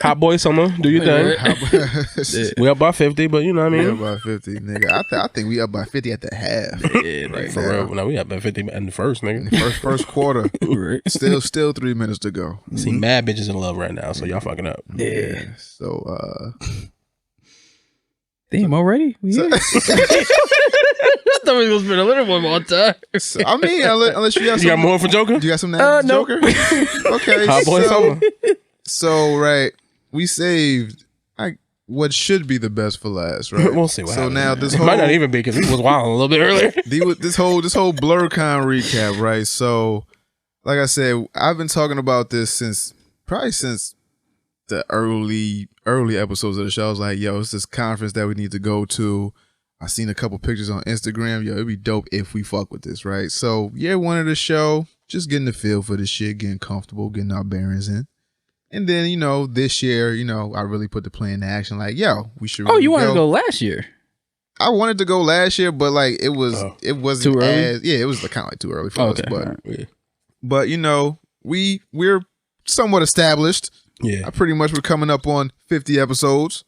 Hot boy summer, do your thing. We up by 50, but you know what I mean. We up by 50, nigga. I think we up by 50 at the half. Yeah, right for real. No, we up by 50 in the first, nigga. In the first quarter. Right. Still 3 minutes to go. See, mad bitches in love right now, so y'all fucking up. Yeah. So damn, already? We here? I thought we was gonna spend a little more time. So, I mean, unless you got some, you got more for Joker? You got some now Joker? Okay. Hot boy summer. So right, we saved what should be the best for last, right? We'll see what happens. So now this whole, might not even be because he was wilding a little bit earlier. This whole BlerDCon recap, right? So, like I said, I've been talking about this since the early episodes of the show. I was like, yo, it's this conference that we need to go to. I seen a couple pictures on Instagram. Yo, it'd be dope if we fuck with this, right? So year one of the show, just getting the feel for the shit, getting comfortable, getting our bearings in. And then, this year, I really put the plan into action. Like, yo, we should really you wanted to go last year? I wanted to go last year, but like it wasn't too early? it was kind of like too early for us. But right. But we're somewhat established. Yeah. Pretty much we're coming up on 50 episodes.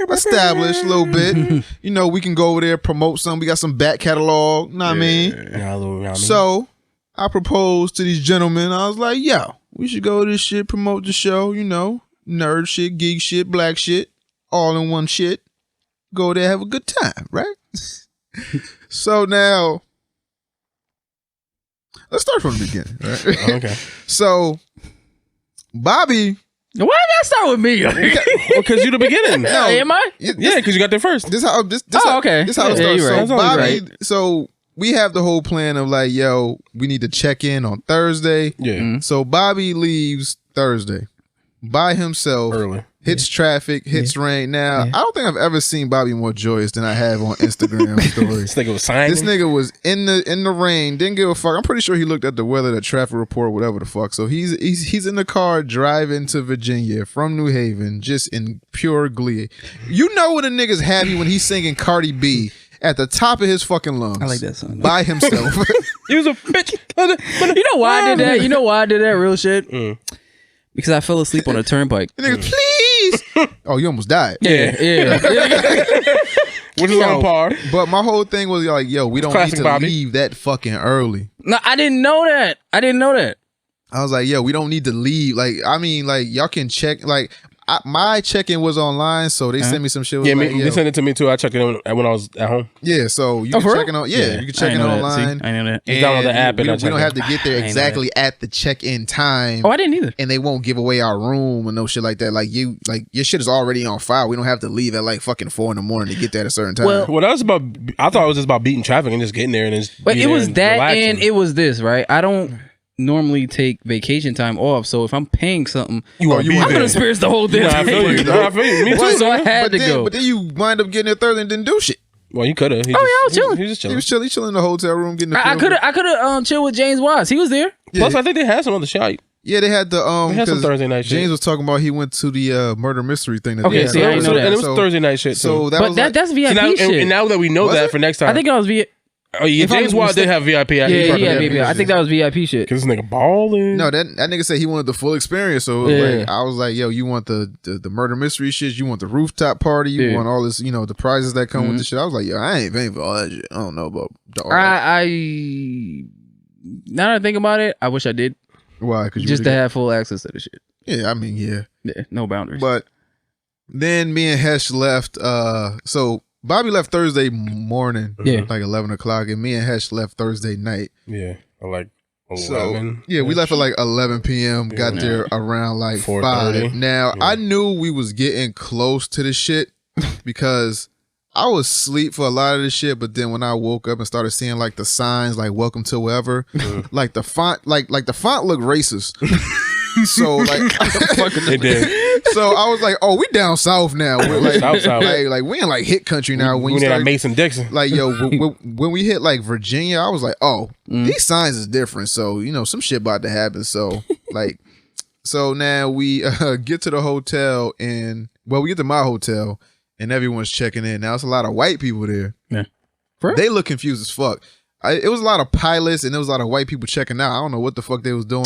Established a little bit. We can go over there, promote some. We got some back catalog. Know what I mean? So I proposed to these gentlemen. I was like, yo, we should go to this shit, promote the show, nerd shit, geek shit, black shit, all in one shit. Go there, have a good time, right? So now, let's start from the beginning, right? Okay. So, Bobby. Why did that start with me? Because you the beginning. No, am I? Yeah, because you got there first. This how it starts. Right. So Bobby, so we have the whole plan of like, yo, we need to check in on Thursday. Yeah. Mm-hmm. So Bobby leaves Thursday by himself. Early. Hits traffic, hits rain. Now, I don't think I've ever seen Bobby more joyous than I have on Instagram stories. This nigga was signing. This nigga was in the rain, didn't give a fuck. I'm pretty sure he looked at the weather, the traffic report, whatever the fuck. So he's in the car driving to Virginia from New Haven, just in pure glee. You know when a nigga's happy when he's singing Cardi B at the top of his fucking lungs. I like that song. By himself. He was a bitch. You know why I did that? You know why I did that real shit? Because I fell asleep on a turnpike. Nigga, please. Oh, you almost died. Yeah. Which is on par. But my whole thing was like, yo, we don't Classic need to Bobby. leave that fucking early. No, I didn't know that. I was like, yo, we don't need to leave. Like, I mean, like, y'all can check. Like, my check-in was online, so they sent me some shit. Yeah, like, they sent it to me too. I checked it when I was at home. Yeah, so you can check it on. Yeah, you can check it online. I know that. And download the app, and we don't have to get there exactly at the check-in time. Oh, I didn't either. And they won't give away our room and no shit like that. Like your shit is already on file. We don't have to leave at like fucking 4 a.m. to get there at a certain time. Well, that was about. I thought it was just about beating traffic and just getting there and just. But it was that, relaxing. and it was this, right? I don't normally take vacation time off, so if I'm paying something, I'm gonna experience the whole thing. I feel you. Me too. So I had to go. But then you wind up getting there Thursday and didn't do shit. Well, you could have. I was chilling. He was just chilling. He was chilling. He chilling in the hotel room getting the I could have chilled with James Watts. He was there. Plus, I think they had some other shit. Yeah, they had the They had some Thursday night shit. James was talking about he went to the murder mystery thing. That Okay, they see, had. I didn't know that. And it was Thursday night shit too. So that But was that's VIP now, shit. and now that we know Was that it? for next time, I think it was VIP. Oh yeah, James Watt did have VIP. Yeah, VIP. I think that was VIP shit. Because this nigga balling. No, that nigga said he wanted the full experience. So it was like, I was like, yo, you want the murder mystery shit? You want the rooftop party? You want all this, the prizes that come with the shit? I was like, yo, I ain't paying for all that shit. I don't know about all that. Now that I think about it, I wish I did. Why? Because just to have full access to the shit. Yeah, I mean, yeah, no boundaries. But then me and Hesh left. So Bobby left Thursday morning, like 11 o'clock, and me and Hesh left Thursday night. Yeah, like 11. So, we left at like 11 p.m. Got there around like 5. Now, I knew we was getting close to the shit because I was asleep for a lot of the shit, but then when I woke up and started seeing like the signs, like "Welcome to wherever," like the font, like the font looked racist. So like, it did. So I was like, "Oh, we down south now. We're like, south. like we in like hit country now." When we you start Mason Dixon, like when we hit like Virginia, I was like, "Oh, these signs is different." So some shit about to happen. So like, so now we get to the hotel and we get to my hotel and everyone's checking in. Now it's a lot of white people there. Yeah, they look confused as fuck. it was a lot of pilots and there was a lot of white people checking out. I don't know what the fuck they was doing.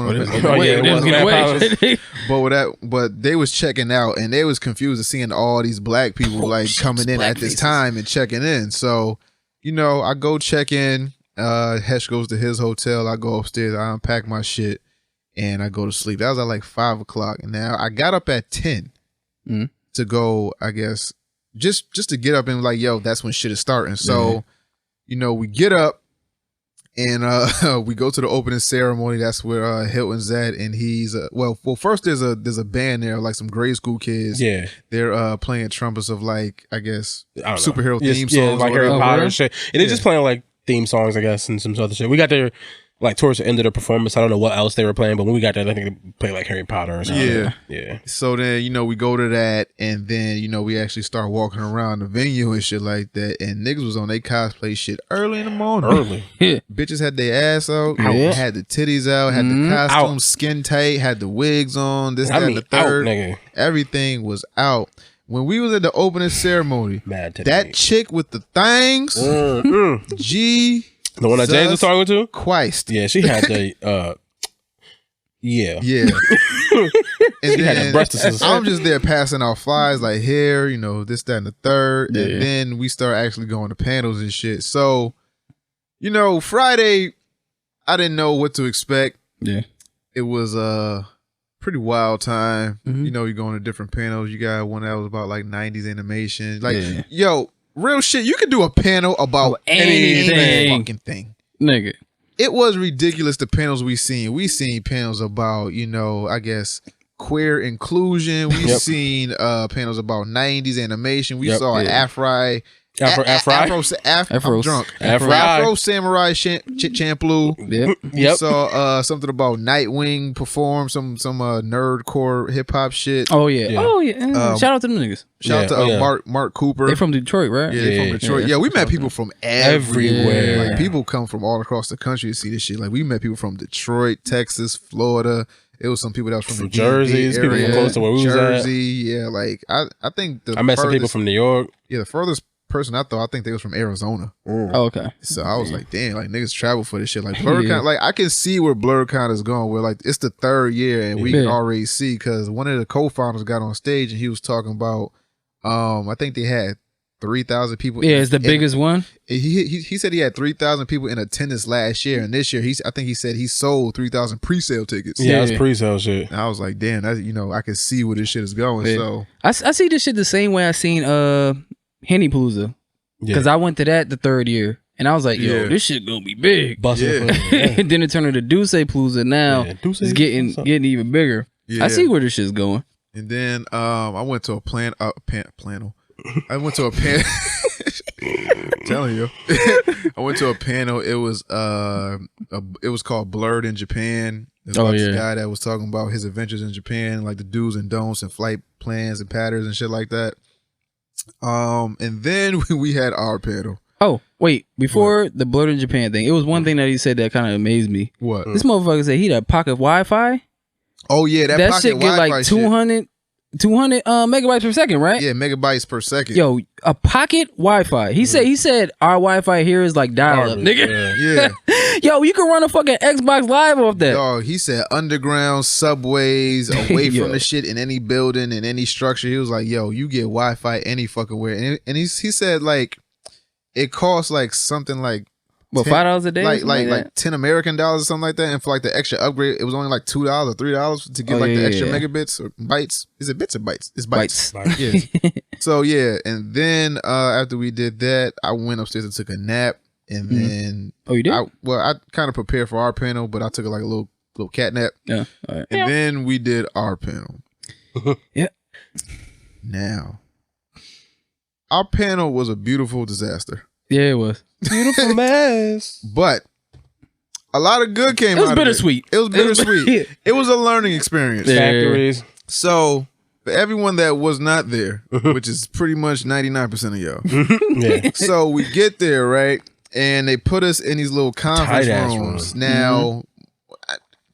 But they was checking out and they was confused at seeing all these black people coming in at this time and checking in. So, I go check in. Hesh goes to his hotel. I go upstairs. I unpack my shit and I go to sleep. That was at like 5 o'clock. And now I got up at 10 to go, I guess, just to get up and like, yo, that's when shit is starting. So, we get up. And we go to the opening ceremony. That's where Hilton's at, and he's first there's a band there, like some grade school kids. Yeah, they're playing trumpets of like I guess superhero theme songs, like Harry Potter and shit. And they're just playing like theme songs, I guess, and some other shit. We got there like towards the end of the performance. I don't know what else they were playing, but when we got there, I think they played like Harry Potter or something. Yeah. So then we go to that, and then we actually start walking around the venue and shit like that. And niggas was on their cosplay shit early in the morning. Bitches had their ass out, had the titties out, had the costumes skin tight, had the wigs on. This, that, and the third. Everything was out. When we was at the opening ceremony, that chick with the things, the one that James was talking to? Christ. Yeah, she had the Yeah. And she had the breasts. I'm just there passing out flyers like here, this, that, and the third. Yeah. And then we start actually going to panels and shit. So, Friday, I didn't know what to expect. Yeah. It was a pretty wild time. You're going to different panels. You got one that was about like 90s animation. Like, yo, real shit, you could do a panel about any fucking thing. Nigga. It was ridiculous the panels we seen. We seen panels about, I guess, queer inclusion. We seen panels about 90s animation. We saw Afro Samurai Champloo. We saw something about Nightwing perform some nerdcore hip hop shit. Oh yeah. Shout out to them niggas. Shout out to Mark Cooper. They from Detroit, right? Yeah, they from Detroit. Yeah, we met people from everywhere. Like people come from all across the country to see this shit. Like we met people from Detroit, Texas, Florida. It was some people that was from the Jersey, people from close to where we was at. Jersey, yeah. Like I think I met some people from New York. Yeah, the furthest person I think they was from Arizona. Oh, okay. So I was like, damn, like niggas travel for this shit. Like BlerDCon, like I can see where BlerDCon is going. Where like it's the third year and we can already see because one of the co-founders got on stage and he was talking about, I think they had 3,000 people. Yeah, it's the biggest one. He said he had 3,000 people in attendance last year, and this year I think he said he sold 3,000 pre-sale tickets. Yeah, it was pre-sale shit. And I was like, damn, that's I can see where this shit is going. Yeah. So I see this shit the same way I seen Henny Palooza, because I went to that the third year and I was like, yo, this shit gonna be big. And then it turned into Duce Palooza. Now it's getting even bigger. I see where this shit's going. And then I went to a panel. I went to a panel. Telling you, I went to a panel. It was called Blurred in Japan. This guy that was talking about his adventures in Japan, like the do's and don'ts and flight plans and patterns and shit like that. And then we had our panel. Oh, wait. Before the Blurred in Japan thing, it was one thing that he said that kind of amazed me. What? This motherfucker said he had pocket Wi-Fi. Oh, yeah. That pocket shit get Wi-Fi like 200 megabytes per second, right? Yeah, megabytes per second. Yo, a pocket Wi-Fi. He said our Wi-Fi here is like dial-up, nigga. Yeah. Yo, you can run a fucking Xbox Live off that. Yo, he said underground subways away from the shit in any building, in any structure. He was like, yo, you get Wi-Fi any fucking where. And he said like it costs like something like what, $5 a day? Like 10 American dollars or something like that. And for like the extra upgrade, it was only like $2 or $3 to get the extra megabits or bytes. Is it bits or bytes? It's bytes. Yeah. So yeah. And then after we did that, I went upstairs and took a nap. And then you did? I kind of prepared for our panel, but I took like a little cat nap. Yeah. All right. And then we did our panel. Yeah. Now, our panel was a beautiful disaster. Yeah, it was. Beautiful mess. But a lot of good came out of it. It was bittersweet. It was a learning experience. Factories. So, for everyone that was not there, which is pretty much 99% of y'all. So, we get there, right? And they put us in these little conference rooms. Now,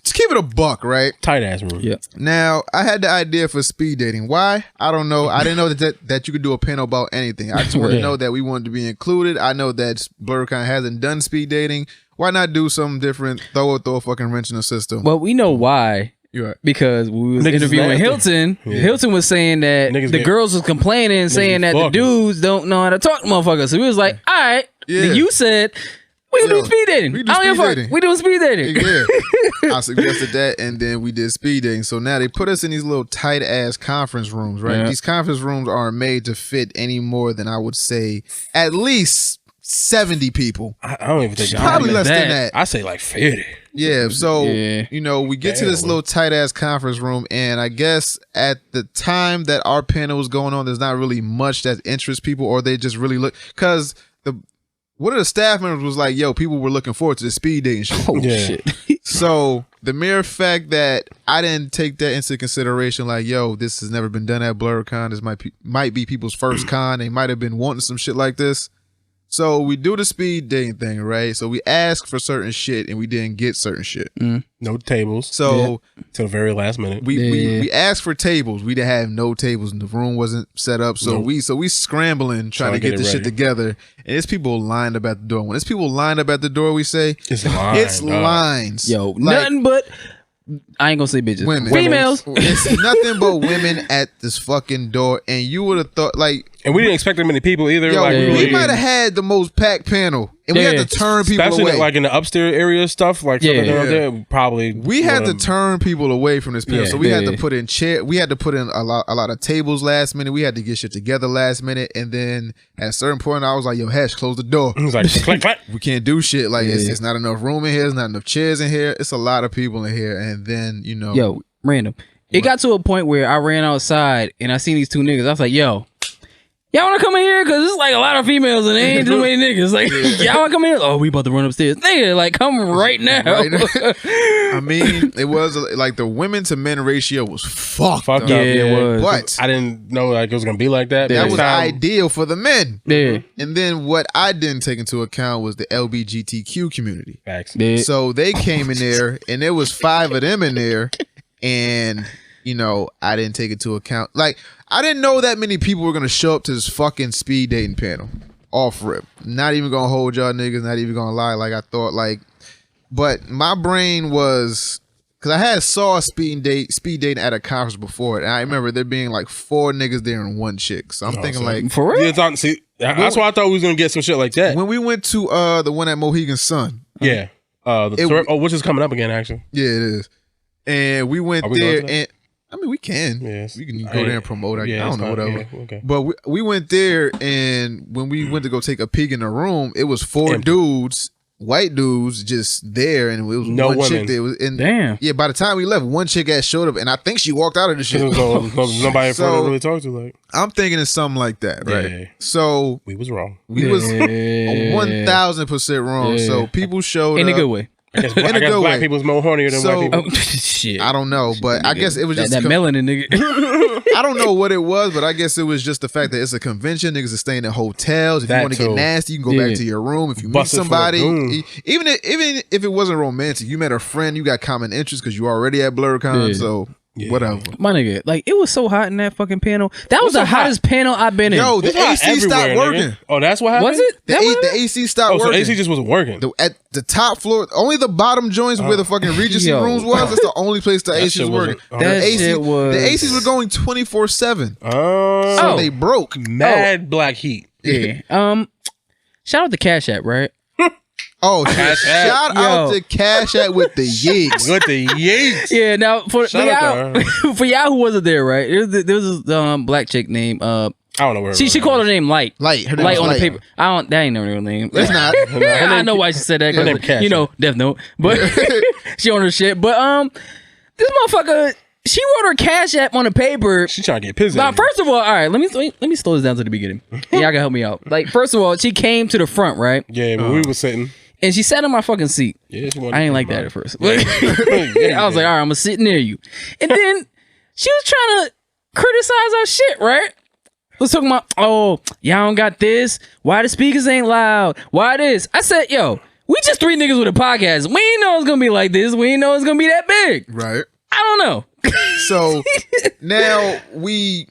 Just keep it a buck, right? Tight ass room. Yeah. Now, I had the idea for speed dating. Why? I don't know. I didn't know that you could do a panel about anything. I just wanted to know that we wanted to be included. I know that BlerDCon hasn't done speed dating. Why not do something different? Throw a fucking wrench in the system. Well, we know why. You're right. Because we was Niggas interviewing Hilton. Yeah. Hilton was saying that the girls was complaining, saying that the dudes don't know how to talk to motherfuckers. So we was like, all right. Then you said, we can do speed dating. We do speed dating. We doing speed dating. Yeah. I suggested that, and then we did speed dating. So now they put us in these little tight ass conference rooms, right? Yeah. These conference rooms aren't made to fit any more than I would say at least 70 people. I don't even think probably less than that. I say like 50. Yeah, so you know, we get to this little tight ass conference room, and I guess at the time that our panel was going on, there's not really much that interests people, or they just really look because one of the staff members was like, "Yo, people were looking forward to the speed dating show." Oh shit! So the mere fact that I didn't take that into consideration, like, "Yo, this has never been done at BlerDCon. This might be people's first con. They might have been wanting some shit like this." So we do the speed dating thing, right? So we ask for certain shit and we didn't get certain shit. No tables. So till the very last minute. We asked for tables. We didn't have no tables and the room wasn't set up. So we scrambling trying to get this shit together. And it's people lined up at the door. When it's people lined up at the door, we say it's lines. Yo, nothing but I ain't gonna say bitches. Women. Females. It's nothing but women at this fucking door. And you would have thought, like, and we didn't expect that many people either. Yo, like, we might have had the most packed panel. And we had to turn people especially away. Like in the upstairs area stuff, like there, probably we had to turn people away from this panel. So we had to put in we had to put in a lot of tables last minute. We had to get shit together last minute. And then at a certain point, I was like, "Yo, Hesh, close the door." He was like, "Click, click." We can't do shit. Like it's not enough room in here. There's not enough chairs in here. It's a lot of people in here. And then yo, random. It got to a point where I ran outside and I seen these two niggas. I was like, "Yo, y'all want to come in here? Because it's like a lot of females and there ain't too many niggas. Like, y'all want to come in? Oh, we about to run upstairs. Nigga, like, come right now." I mean, it was like the women to men ratio was fucked up. Yeah, it was. But I didn't know like it was going to be like that. That was ideal for the men. Yeah. And then what I didn't take into account was the LGBTQ community. Facts. Yeah. So they came in there and there was 5 of them in there. And, I didn't take into account. Like, I didn't know that many people were going to show up to this fucking speed dating panel. Off rip. Not even going to hold y'all niggas. Not even going to lie. Like, I thought, like, but my brain was, because I saw speed dating at a conference before it. And I remember there being like 4 niggas there and 1 chick. So I'm thinking, like, for real? Yeah, see, that's why I thought we was going to get some shit like that. When we went to the one at Mohegan Sun. Yeah. Which is coming up again, actually. Yeah, it is. And we went there, and I mean, we can. Yes. We can go there and promote. I don't know, whatever. Yeah, okay. But we went there, and when we went to go take a peek in the room, it was 4 dudes, white dudes, just there, and it was no one women. chick there. And damn. Yeah, by the time we left, one chick had showed up, and I think she walked out of the shit. There was nobody for her to really talk to. Like, I'm thinking it's something like that, right? Yeah. So we was wrong. We was 1,000% wrong. Yeah. So people showed in up. a good way. I guess black people's more hornier than white people. Shit. I don't know, but I guess it was just that melanin nigga. I don't know what it was, but I guess it was just the fact that it's a convention. Niggas are staying in hotels. If you want to get nasty, you can go back to your room. If you meet somebody, even if it wasn't romantic, you met a friend, you got common interests because you already at BlerDCon. So whatever. My nigga, like, it was so hot in that fucking panel. That was the hottest panel I've been in. Yo, the AC stopped working. Nigga. Oh, that's what happened? Was it? The AC stopped working. So AC just wasn't working. At the top floor, only the bottom joints where the fucking Regency rooms was, that's the only place the AC was working. The ACs were going 24/7. So they broke. Mad black heat. Yeah. Shout out to Cash App, right? Oh, shout out to Cash App with the yeeks. With the yeeks. Yeah, now for y'all who wasn't there, right? There was this black chick named I don't know where she called her name Light. Light on the paper. That ain't her real name. It's not. I know why she said that. Her name Cash. Death Note. But she on her shit. But this motherfucker, she wrote her Cash App on the paper. She trying to get pissed. Now, first of all right, let me slow this down to the beginning. Y'all can help me out. Like, first of all, she came to the front, right? Yeah, when we were sitting. And she sat in my fucking seat. Yeah, I ain't like that at first. I was like, all right, I'm gonna sit near you. And then she was trying to criticize our shit, right? Was talking about, oh, y'all don't got this. Why the speakers ain't loud? Why this? I said, yo, We just three niggas with a podcast. We ain't know it's gonna be like this. We ain't know it's gonna be that big. Right. I don't know. So now we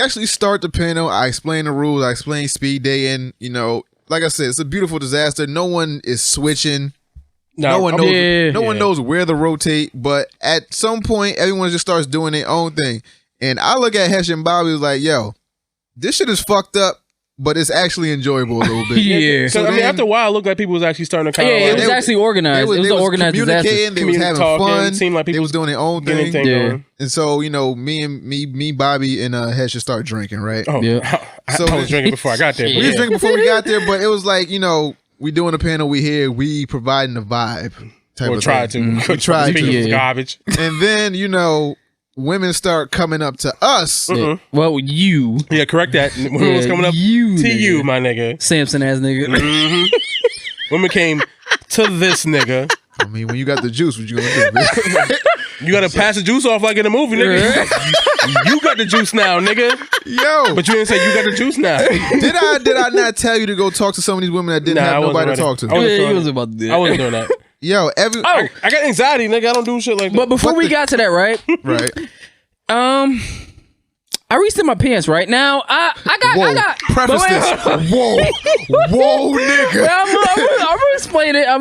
actually start the panel. I explain the rules. I explain speed dating. You know, like I said, it's a beautiful disaster. No one is switching. No one knows. No one knows where to rotate. But at some point, everyone just starts doing their own thing. And I look at Hesh and Bobby like, yo, this shit is fucked up, but it's actually enjoyable a little bit. Yeah. So I mean, after a while, it looked like people was actually starting to kind of. Yeah, it was actually organized. It was an organized disaster. They was having fun. Seemed like people they was doing their own thing. Yeah. And so, you know, me, Bobby, and Hesh just start drinking, right? Oh, yeah. I was drinking before I got there. We was drinking before we got there, but it was like, you know, we doing a panel, we here, we providing the vibe. We tried to. We tried to. Garbage. And then, you know, women start coming up to us. Well, you. Yeah, correct that. Women was coming up to you, my nigga. Samson ass nigga. Women came to this nigga. I mean, when you got the juice, what you gonna do? You gotta pass the juice off like in a movie, nigga. You got the juice now, nigga. Yo. But you didn't say you got the juice now. Did I not tell you to go talk to some of these women that didn't have nobody to talk to? He was about to do that. I wasn't doing that. Yo, I got anxiety, nigga. I don't do shit like that. But before we got to that, right? Right. I reached in my pants right now. I got. Preface this. Whoa, nigga. Well, I'm gonna explain it. I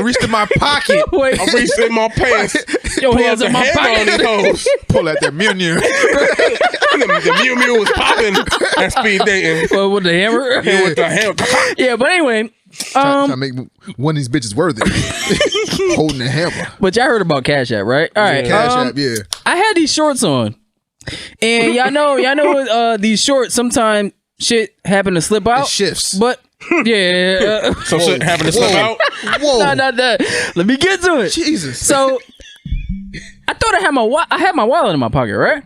reached in my pocket. Wait. I reached in my pants. Your hands in my pocket. Pull out that Mew Mew. The Mew Mew was popping at speed dating. Well, with the hammer. Yeah, with the hammer. Yeah, but anyway. Trying to make one of these bitches worthy. Holding the hammer. But y'all heard about Cash App, right? All right. Cash App, yeah. I had these shorts on. And y'all know these shorts, sometimes shit happen to slip out. It shifts. But yeah. So shit happen to slip out? Whoa. No, not that. Let me get to it. Jesus. So I thought I had my wallet in my pocket, right?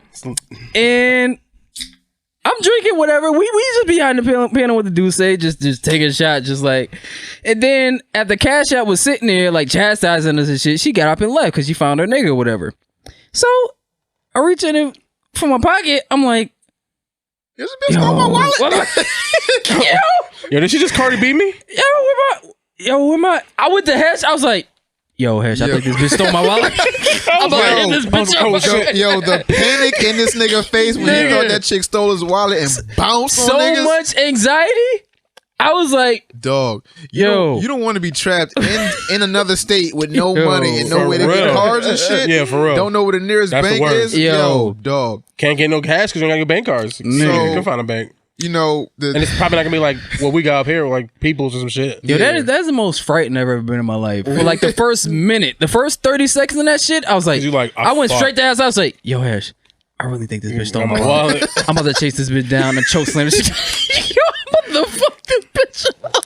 And I'm drinking whatever. We just behind the panel with the dude say, just taking a shot, just like. And then after Cash App was sitting there like chastising us and shit, she got up and left because she found her nigga or whatever. So I reach in from my pocket. I'm like, there's a bitch on my wallet. Yo, did she just Cardi B me? Where my? I went to Hesh. I was like, yo, Hesh, I think this bitch stole my wallet. I'm about to hit this bitch up. Yo, the panic in this nigga face when he thought that chick stole his wallet and bounced on niggas. So much anxiety. I was like, dog, you don't want to be trapped in another state with no money and no way to get cars and shit. Yeah, for real. Don't know where the nearest bank is. Yo, dog. Can't get no cash because you don't got your bank cards. So you can find a bank. You know, and it's probably not gonna be like what we got up here, like People's or some shit. Yo, that's the most frightened I've ever been in my life. For like the first minute, the first 30 seconds of that shit, I was like, I went straight to ass. I was like, yo, Hash, I really think this bitch stole my wallet. I'm about to chase this bitch down and choke slam this shit. Yo, I'm about to fuck this bitch up.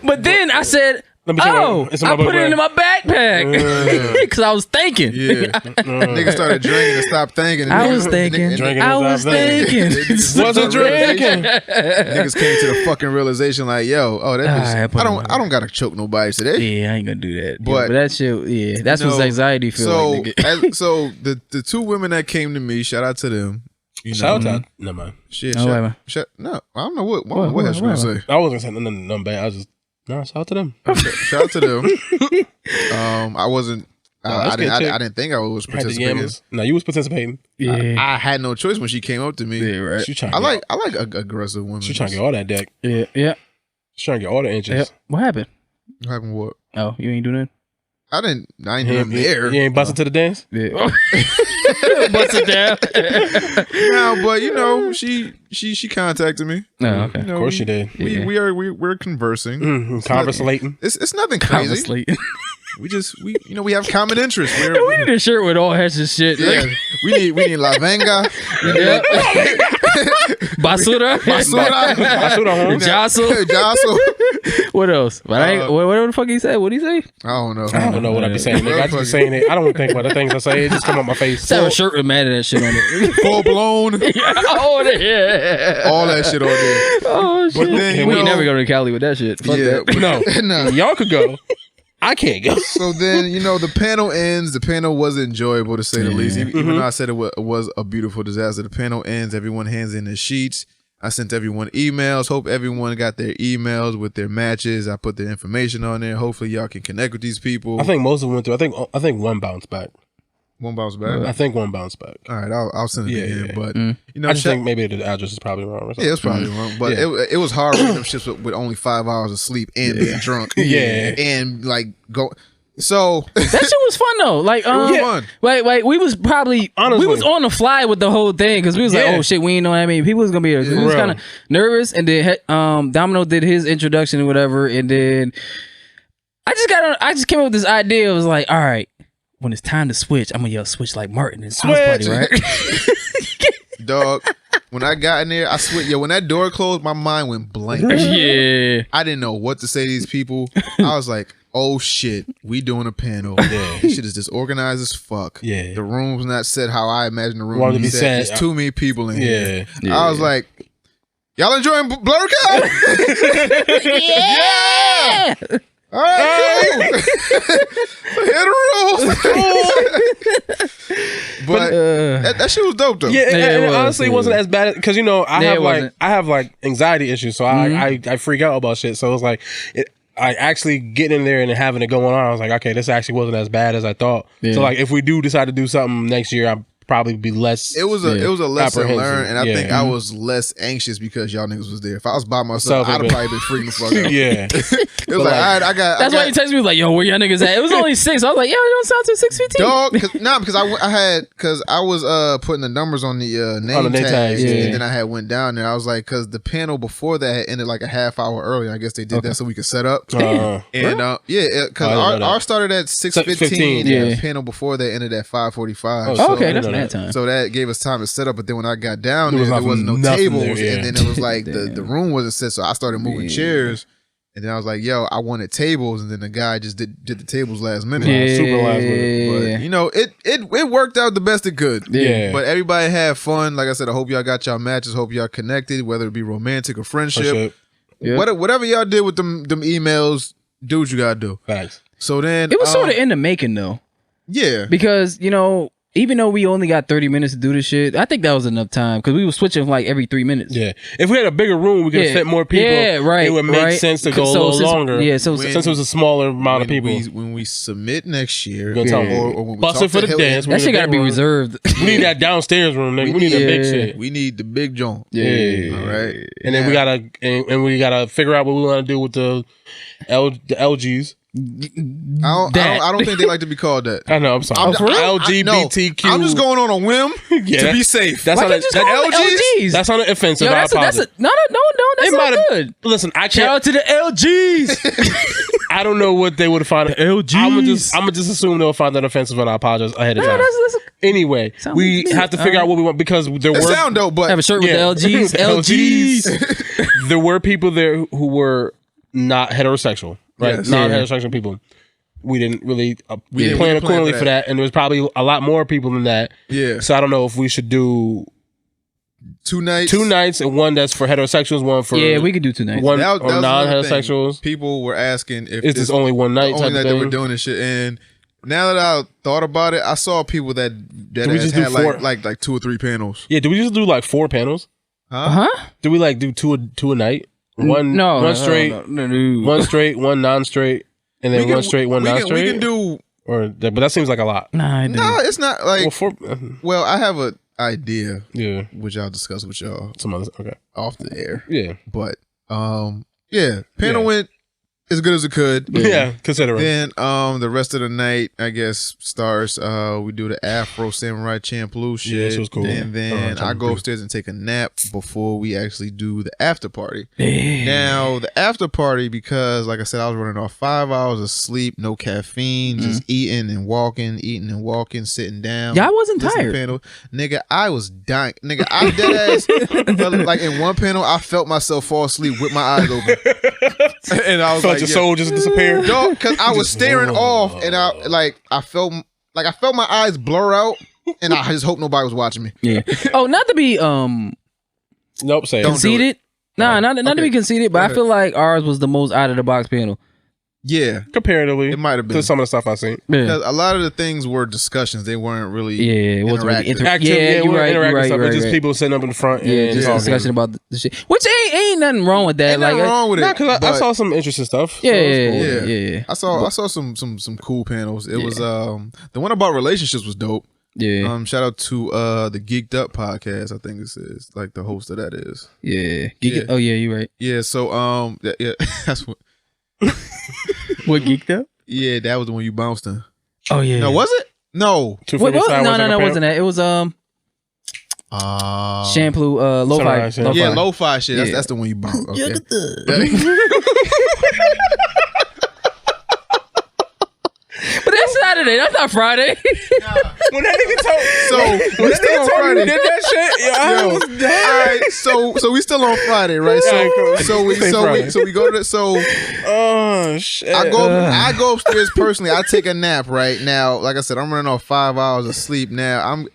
But then I said, I put it into my backpack because I was thinking. Yeah, niggas started drinking and stopped thinking. I was thinking. Wasn't drinking. Niggas came to the fucking realization like, yo, that bitch. I don't gotta choke nobody today. Yeah, I ain't gonna do that. But that shit, yeah, that's what anxiety feels like. So the two women that came to me, shout out to them. Shout out, no man. Shit, no, I don't know what has to say. I wasn't gonna say nothing bad. I was just. No, shout out to them. Shout out to them. I wasn't. I didn't think I was participating. No, you was participating. Yeah, I had no choice when she came up to me. Yeah, right. I like aggressive women. She trying to get all that deck. Yeah. She trying to get all the inches. Yep. What happened? What happened? What? Oh, you ain't doing that. I ain't doing there. You ain't busting to the dance. Yeah. Busting down. No, but you know, she contacted me. Oh, okay. Of course she did. We're conversing. Conversating. It's nothing crazy. We have common interests. We need a shirt with all Hash's shit. Yeah. we need La Venga. Basura. Jostle. What else? But what the fuck he said? What did he say? I don't know. I don't know what I be saying. I just be saying it. I don't think about the things I say. It just come on my face. Have a shirt with mad at that shit on it. Full blown. Oh, yeah. All that shit on there. Oh, shit. But then, we ain't never go to Cali with that shit. Fuck that. No. Y'all could go. I can't go. So then, the panel ends. The panel was enjoyable, to say the least. Even though I said it was a beautiful disaster. The panel ends. Everyone hands in the sheets. I sent everyone emails. Hope everyone got their emails with their matches. I put their information on there. Hopefully y'all can connect with these people. I think most of them went through. I think one bounced back. One bounce back? I think one bounced back. All right, I'll send it again. But you know, I just think maybe the address is probably wrong. Or something. Yeah, it's probably wrong. But it was hard reading them shits with only 5 hours of sleep and being drunk. And like go. So that shit was fun though. Like, fun. Wait, we was probably we was on the fly with the whole thing because we was like, oh shit, we ain't know how many people was gonna be there. We was kind of nervous, and then Domino did his introduction and whatever, and then I just came up with this idea. It was like, all right, when it's time to switch, I'm gonna yell switch like Martin in House Party, right? Dog. When I got in there, I swear, when that door closed, my mind went blank. Yeah, I didn't know what to say to these people. I was like, oh shit, we doing a panel. Yeah. This shit is disorganized as fuck. Yeah. The room's not set how I imagine the room to be set. There's too many people in here. I was like, y'all enjoying BlerDCon? Yeah! All right, cool. Hit the rules. But that shit was dope though. Yeah, it honestly wasn't as bad because I have anxiety issues, so I freak out about shit. So it was like I actually getting in there and having it going on. I was like, okay, this actually wasn't as bad as I thought. Yeah. So like, if we do decide to do something next year, I'm probably be less. It was a lesson learned, and I think I was less anxious because y'all niggas was there. If I was by myself, I'd have probably been freaking the fuck out. Yeah, it was like, all right, I got. That's why he texted me like, "Yo, where y'all niggas at?" It was only 6. I was like, "Yo, you don't sound to 6:15." Dog, because I was putting the numbers on the name tags, and then I had went down there. I was like, because the panel before that had ended like a half hour early. I guess they did that so we could set up. And because ours started at 6:15. Yeah, the panel before that ended at 5:45. Oh, okay, that's that time. So that gave us time to set up, but then when I got down there wasn't no tables, and then it was like the room wasn't set, so I started moving chairs, and then I was like, yo, I wanted tables, and then the guy just did the tables last minute. Super last minute. But it worked out the best it could. Yeah. But everybody had fun. Like I said, I hope y'all got y'all matches, hope y'all connected, whether it be romantic or friendship. Whatever y'all did with them emails, do what you gotta do. Thanks. So then it was sort of in the making though. Yeah. Because, even though we only got 30 minutes to do this shit, I think that was enough time because we were switching like every 3 minutes. Yeah. If we had a bigger room, we could fit more people. Yeah, right. It would make sense to go a little longer. Yeah, since it was a smaller amount of people. When we submit next year, or when we bust it for the dance, that shit got to be reserved. We need that downstairs room, nigga. We need the big shit. We need the big joint. Yeah. All right. And then we gotta figure out what we want to do with the LGs. I don't think they like to be called that. I know. I'm sorry. LGBTQ. I'm just going on a whim to be safe. That's on LGs. That's on the offensive. That's no. That's not good. Listen, I can't. Shout out to the LGs. I don't know what they would find. LGs. I'm gonna just assume they'll find that offensive, and I apologize ahead of time. Anyway, we have to figure out what we want because there were sound dope, but have a shirt with the LGs. LGs. There were people there who were not heterosexual. Right, non-heterosexual people. We didn't really plan accordingly for that, and there was probably a lot more people than that. Yeah. So I don't know if we should do 2 nights, and one that's for heterosexuals, one for we could do 2 nights. One or non-heterosexuals. People were asking if is this only one night? Only night that we're doing this shit, and now that I thought about it, I saw people that had like 2 or 3 panels. Yeah, do we just do like 4 panels? Huh? Do we like do two a night? One straight, one straight, one non-straight, and then one straight, one non-straight. We can do, but that seems like a lot. No, it's not like. Well, I have an idea. Yeah, which I'll discuss with y'all. Some others, off the air. Yeah, but panel went as good as it could. Yeah, considering. Then the rest of the night, I guess, starts. We do the Afro Samurai Champloo shit. Yeah, this was cool. And then I go upstairs and take a nap before we actually do the after party. Damn. Now the after party, because like I said, I was running off 5 hours of sleep, no caffeine, just eating and walking, sitting down. Yeah, I wasn't tired. Panel. Nigga, I was dying. Nigga, I dead ass. Like in one panel, I felt myself fall asleep with my eyes open. And I was like, your soul just disappeared. No, because I was staring off, and I felt my eyes blur out, and I just hope nobody was watching me. Yeah. Oh, not to be say conceited. Nah, not to be conceited, but I feel like ours was the most out of the box panel. Yeah, comparatively, it might have been to some of the stuff I've seen. Because a lot of the things were discussions; they weren't really it wasn't really interactive. You're right. Interactive stuff. It's just people sitting up in the front. Yeah, just discussion about the shit. Which ain't nothing wrong with that. Ain't nothing wrong with it. Because I saw some interesting stuff. Yeah. I saw some cool panels. It was the one about relationships was dope. Yeah. Shout out to the Geeked Up podcast. I think this is like the host of that is. Yeah. Oh yeah, you're right. Yeah. So that's what. What, Geeked Up? Yeah, that was the one you bounced in. Oh yeah. No, was it? No. No, it wasn't that. It was shampoo, lo-fi. Yeah, lo-fi shit. That's the one you bounced. Okay. But that's Saturday. That's not Friday. When that nigga told me you did that shit, I was done. All right, so we still on Friday, right? So we go to oh shit. I go upstairs personally. I take a nap right now. Like I said, I'm running off 5 hours of sleep now.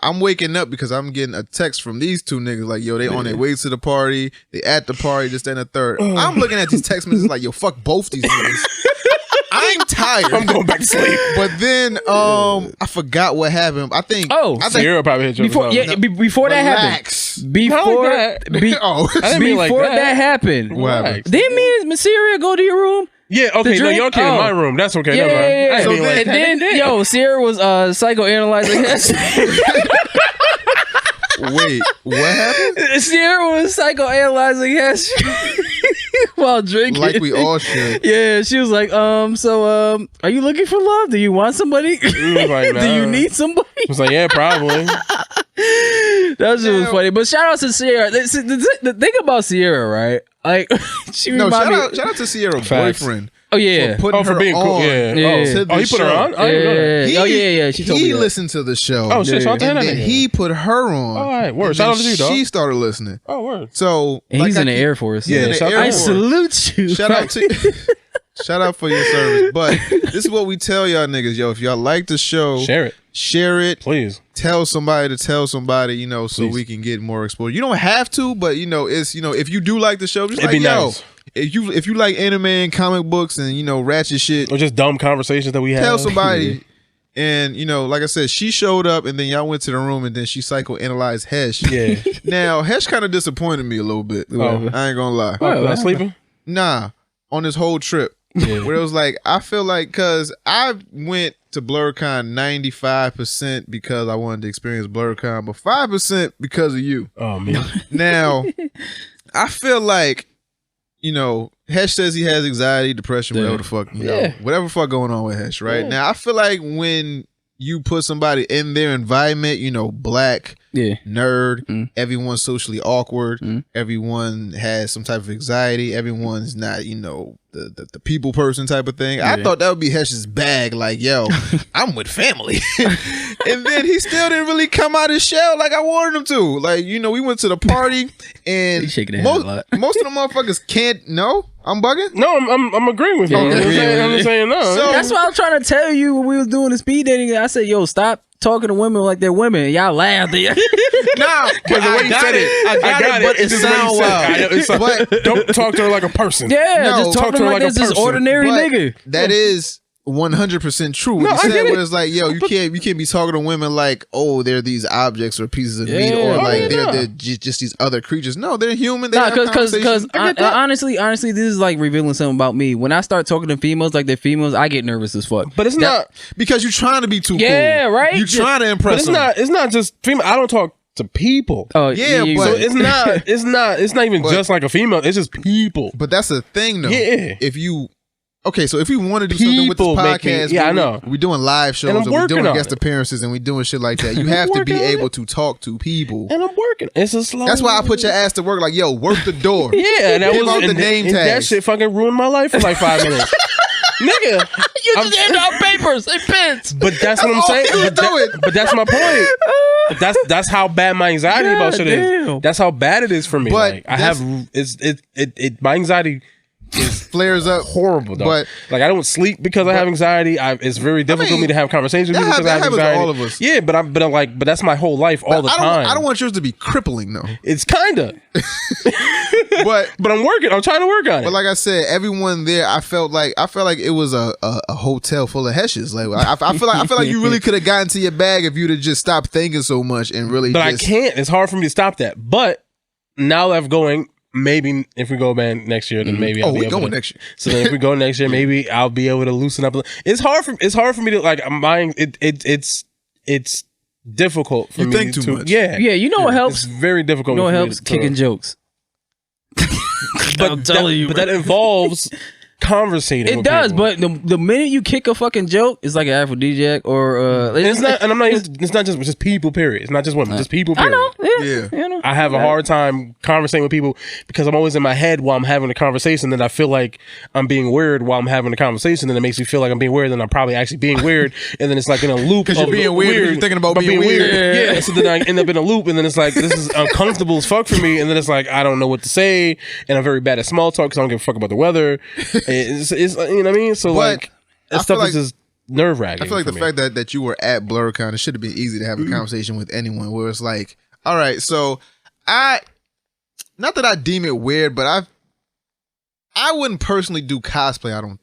I'm waking up because I'm getting a text from these two niggas like, yo, they on their way to the party. They at the party, this, that, and the third. I'm looking at these text messages like, yo, fuck both these niggas. I'm tired. I'm going back to sleep. But then I forgot what happened. I think Sierra probably hit you before that happened. Before that happened. What happened? Didn't me and Sierra go to your room? Yeah, okay, no, y'all came in my room. That's okay. Yeah. So then Sierra was psychoanalyzing us. Wait, what happened? Sierra was psychoanalyzing us while drinking. Like we all should. Yeah, she was like, so are you looking for love? Do you want somebody? Like, nah. Do you need somebody? I was like, yeah, probably. That shit was funny. But shout out to Sierra. The thing about Sierra, right? Like, shout out to Sierra's boyfriend. Oh yeah, for being cool. Yeah. Oh, he put her on. Yeah. She told me he listened to the show. Oh shit! And then he put her on. All right, word. Shout out to you, dog. She started listening. Oh word. So he's in the Air Force. Yeah, I salute you. Shout out to. Shout out for your service. But this is what we tell y'all niggas, yo. If y'all like the show, share it, please. Tell somebody to tell somebody, so we can get more exposure. You don't have to, but it's if you do like the show, just it'd be nice. If you like anime and comic books and ratchet shit, or just dumb conversations that we have, tell somebody. And like I said, she showed up, and then y'all went to the room, and then she psychoanalyzed Hesh. Yeah. Now Hesh kind of disappointed me a little bit. I ain't gonna lie. Not sleeping? Nah, on this whole trip. Yeah. Where it was like, I feel like, because I went to BlerDCon 95% because I wanted to experience BlerDCon, but 5% because of you. Oh, man. Now, I feel like, Hesh says he has anxiety, depression, whatever the fuck, whatever the fuck going on with Hesh, right? Yeah. Now, I feel like when you put somebody in their environment, black, nerd, everyone's socially awkward, everyone has some type of anxiety, everyone's not, the people person type of thing. I thought that would be Hesh's bag, like, yo, I'm with family. And then he still didn't really come out his shell like I wanted him to. Like, we went to the party and most of the motherfuckers can't know. I'm bugging? No, I'm agreeing with you. I'm just saying no. So, that's what I was trying to tell you when we was doing the speed dating. I said, yo, stop talking to women like they're women. Y'all laughed. Nah, because the way you said it, I got it, but it sounds wild. But don't talk to her like a person. Yeah, just talk to her like this is ordinary nigga. That is 100% true. What you said was like, yo, you can't be talking to women like, oh, they're these objects or pieces of meat, or like they're just these other creatures. No, they're human. Because honestly, this is like revealing something about me. When I start talking to females like they're females, I get nervous as fuck. But it's not because you're trying to be too cool. Yeah, right. You're trying to impress. But it's not just female. I don't talk to people. Oh yeah, but so it's not even just like a female. It's just people. But that's the thing, though. Yeah. So if we want to do something with this podcast, I know. We're doing live shows, and we're doing guest appearances, and we're doing shit like that. You have to be able to talk to people. And I'm working. It's a slow. That's why I put your ass to work. Like, yo, work the door. Yeah, and that was the name tag. That shit fucking ruined my life for like 5 minutes. Nigga, you just hand out papers and pens. But that's what I'm saying. But that's my point. That's how bad my anxiety about shit is. That's how bad it is for me. But like, I have my anxiety flares up horrible though. But like I don't sleep because I have anxiety. It's very difficult for me to have conversations with people because I have anxiety. All of us. Yeah, but that's my whole life all the time. I don't want yours to be crippling though. It's kinda. but I'm working. I'm trying to work on it. But like I said, everyone there, I felt like it was a hotel full of heshes. Like I feel like you really could have gotten to your bag if you'd have just stopped thinking so much and really. But I can't. It's hard for me to stop that. But now that I'm going, maybe if we go band next year, then maybe I'll be able to. Next year. So then if we go next year, maybe I'll be able to loosen up. It's hard for me to like. It's difficult for me think too much. Yeah. You know what helps? It's very difficult. You know what helps? Kicking jokes. But that involves conversating. It does, but the minute you kick a fucking joke, it's like an aphrodisiac or it's not. And I'm not. It's not just people. Period. It's not just women. Just people. Period. I know. Yeah. You know. I have a hard time conversating with people because I'm always in my head while I'm having a conversation. Then I feel like I'm being weird while I'm having a conversation. Then it makes me feel like I'm being weird. Then I'm probably actually being weird. And then it's like in a loop. Because you're being weird. You're thinking about being weird. Yeah. So then I end up in a loop. And then it's like this is uncomfortable as fuck for me. And then it's like I don't know what to say. And I'm very bad at small talk because I don't give a fuck about the weather. It's you know what I mean? So like that stuff is just nerve wracking. I feel like the fact that you were at BlerDCon, it should have been easy to have a conversation with anyone where it's like, all right, so not that I deem it weird, but I wouldn't personally do cosplay. I don't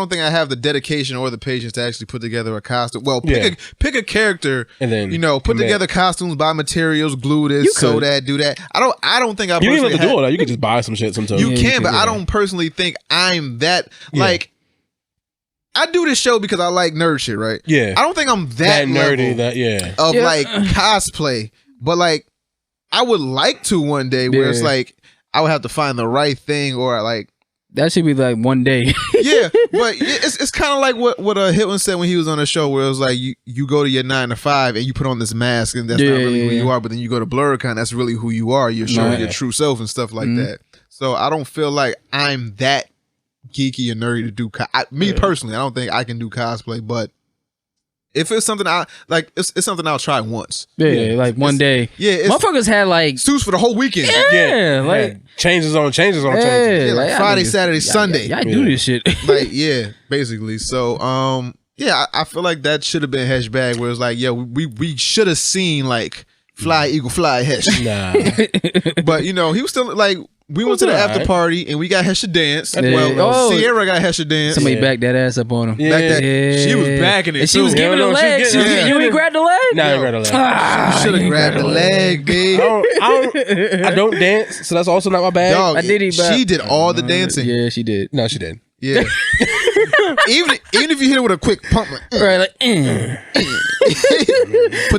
think I have the dedication or the patience to actually put together a costume. Well, pick a character and then put together costumes, buy materials, glue this, sew that, do that. I don't think I. You don't even have to do all that. You can just buy some shit sometimes. You can, but I don't personally think I'm that like. I do this show because I like nerd shit, right? Yeah. I don't think I'm that nerdy of like cosplay, but like I would like to one day where it's like I would have to find the right thing or like. That should be like one day. Yeah, but it's kind of like what Hitler said when he was on the show, where it was like you go to your 9 to 5 and you put on this mask and that's not really who you are, but then you go to BlerDCon, that's really who you are. You're showing your true self and stuff like that. So I don't feel like I'm that geeky and nerdy to do. Me personally, I don't think I can do cosplay, but if it's something I like, it's something I'll try once. Yeah, like one day. Yeah, motherfuckers had like suits for the whole weekend. Yeah, like changes on. Yeah, like Friday, Saturday, Sunday. I do this shit. Like basically. So I feel like that should have been Hesh bag, where it's like, we should have seen like Fly Eagle Fly Hesh. Nah, but he was still like. We went to the after party and we got Hesh to dance. Yeah. Well, Sierra got Hesh to dance. Somebody backed that ass up on him. She was backing it. And she was giving the leg. You ain't grabbed the leg? No, I didn't grab the leg. You should have grabbed the leg, babe. I don't dance, so that's also not my bag. Dog, I did eat back. She did all the dancing. Yeah, she did. No, she did. Yeah. even if you hit it with a quick pump, right? Like,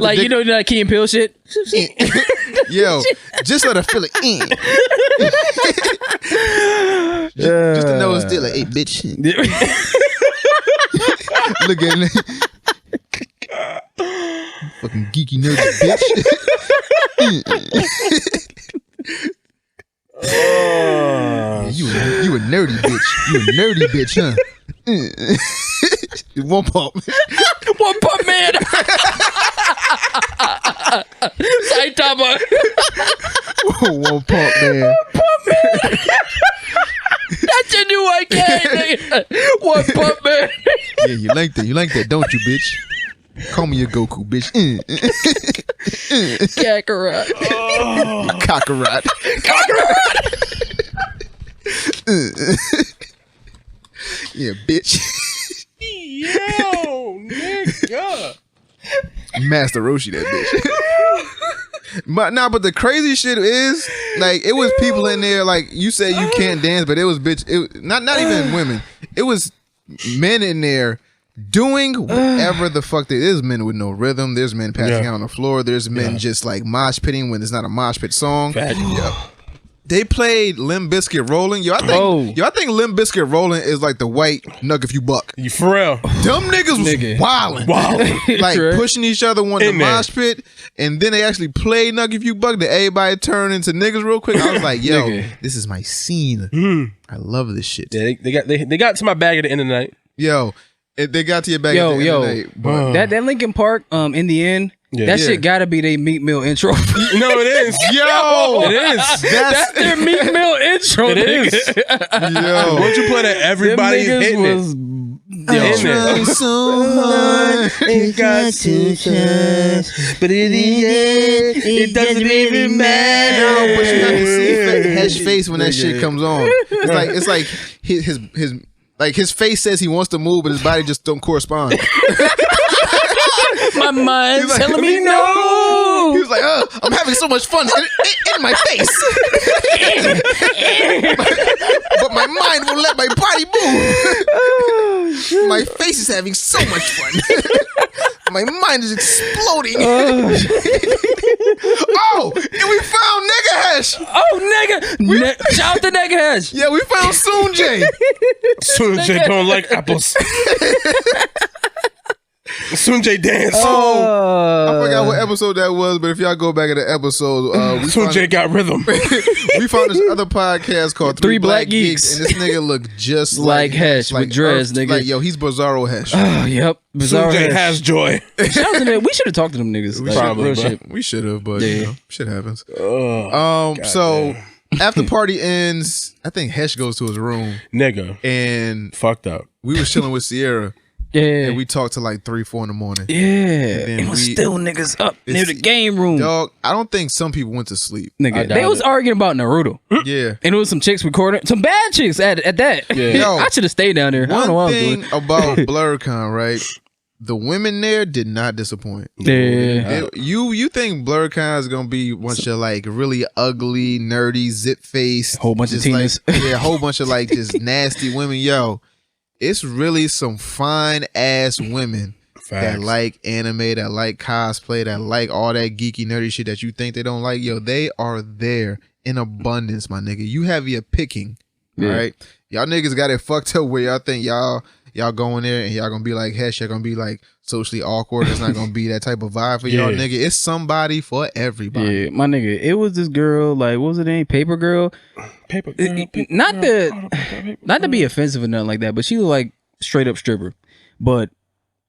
like you know that Key and Peele shit. Yo, just let her feel it. Just to know it's still like, hey, bitch. Look at it. Fucking geeky nerdy bitch. You a nerdy bitch. You a nerdy bitch, huh? One pump. One pump, man. Saitama. One pump, man. One pump, man. That's your new IK, nigga. One pump, man. Yeah, you like that. You like that, don't you, bitch? Call me your Goku, bitch. Kakarot. Kakarot. Yeah, bitch. Yo, nigga. Master Roshi, that bitch. But the crazy shit is, like, it was people in there, like, you say you can't dance, but it was not even women. It was men in there doing whatever the fuck there is. Men with no rhythm. There's men passing out on the floor. There's men just like mosh pitting when it's not a mosh pit song. They played Limp Bizkit Rollin'. I think Limp Bizkit Rollin' is like the white Nuck If You Buck. You for real? Them niggas was wildin'. Like pushing each other one in the mosh pit. And then they actually played Nuck If You Buck. That everybody turned into niggas real quick. I was like, yo, this is my scene. I love this shit. Yeah, they got to my bag at the end of the night. Yo, they got to your bag at the end of the night. But that Linkin Park, in the end, that shit gotta be their Meat Meal intro. No, it is. Yo, it is. That's their Meat Meal intro. It is. Yo, won't you play that? Everybody hitting was, it. Trying so hard, it got to change, but in the end, it doesn't even matter. But you have to see Hesh face when that shit comes on. It's like his face says he wants to move, but his body just don't correspond. My mind's telling me no. He was like, I'm having so much fun in my face. But my mind won't let my body move. My face is having so much fun. My mind is exploding. Oh, and we found Nigga Hesh. Oh, nigga. Shout out to Nigga Hesh. Yeah, we found Soonjay. Soonjay don't like apples. Soonjay dance. I forgot what episode that was, but if y'all go back in the episode, Soonjay got rhythm. We found this other podcast called Three Black Geeks, and this nigga looked just like Hesh with dreads, nigga. Like, yo, he's Bizarro Hesh. Oh, yep. Bizarro Soonjay has joy. We should have talked to them niggas. Probably, we should have, but you know, shit happens. So after party ends, I think Hesh goes to his room, nigga, and fucked up. We was chilling with Sierra. Yeah, and we talked to like 3-4 in the morning. Yeah, and it was still niggas up near the game room. Dog, I don't think some people went to sleep. Nigga, they was arguing about Naruto. Yeah, and it was some chicks recording, some bad chicks at that. Yeah. Yo, I should have stayed down there. I don't know what I was doing. About BlerDCon, right? The women there did not disappoint. Yeah, you think BlerDCon is gonna be a bunch of like really ugly, nerdy, zip faced, whole bunch of teenagers, a whole bunch of like just nasty women, yo. It's really some fine ass women that like anime, that like cosplay, that like all that geeky nerdy shit that you think they don't like. Yo, they are there in abundance, my nigga. You have your picking, right? Y'all niggas got it fucked up where y'all think y'all going there and y'all gonna be like Hesh, y'all gonna be like socially awkward. It's not gonna be that type of vibe for y'all, nigga. It's somebody for everybody. Yeah, my nigga. It was this girl, like, what was her name? Paper Girl. Not to be offensive or nothing like that, but she was like straight up stripper. But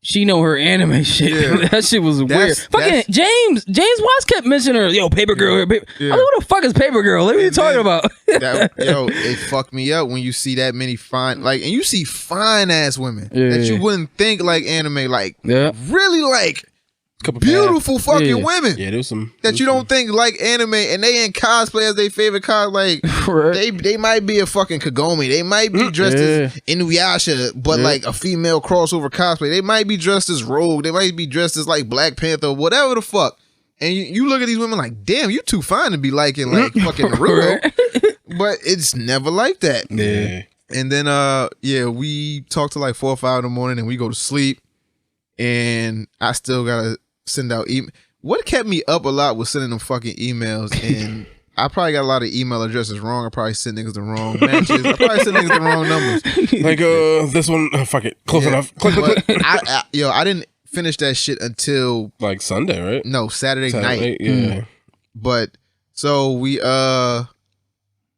she know her anime shit. Yeah. That shit was weird. Fucking James Watts kept mentioning her. Yo, Paper Girl. Yeah. I was like, who the fuck is Paper Girl? What are you talking about? It fucked me up when you see that many fine, like, and you see fine ass women that you wouldn't think like anime, like really like beautiful fucking women. Yeah, there's some that you don't think like anime, and they in cosplay as their favorite cos. Like they might be a fucking Kagome. They might be dressed as Inuyasha, but like a female crossover cosplay. They might be dressed as Rogue. They might be dressed as like Black Panther, whatever the fuck. And you look at these women like, damn, you too fine to be liking like fucking Naruto. But it's never like that. Yeah. And then we talk to like 4 or 5 in the morning, and we go to sleep. And I still gotta send out email. What kept me up a lot was sending them fucking emails, and I probably got a lot of email addresses wrong. I probably sent niggas the wrong matches. I probably sent niggas the wrong numbers. Like this one, fuck it, close enough. Click. I didn't finish that shit until like Sunday, right? No, Saturday night. Yeah. But so we go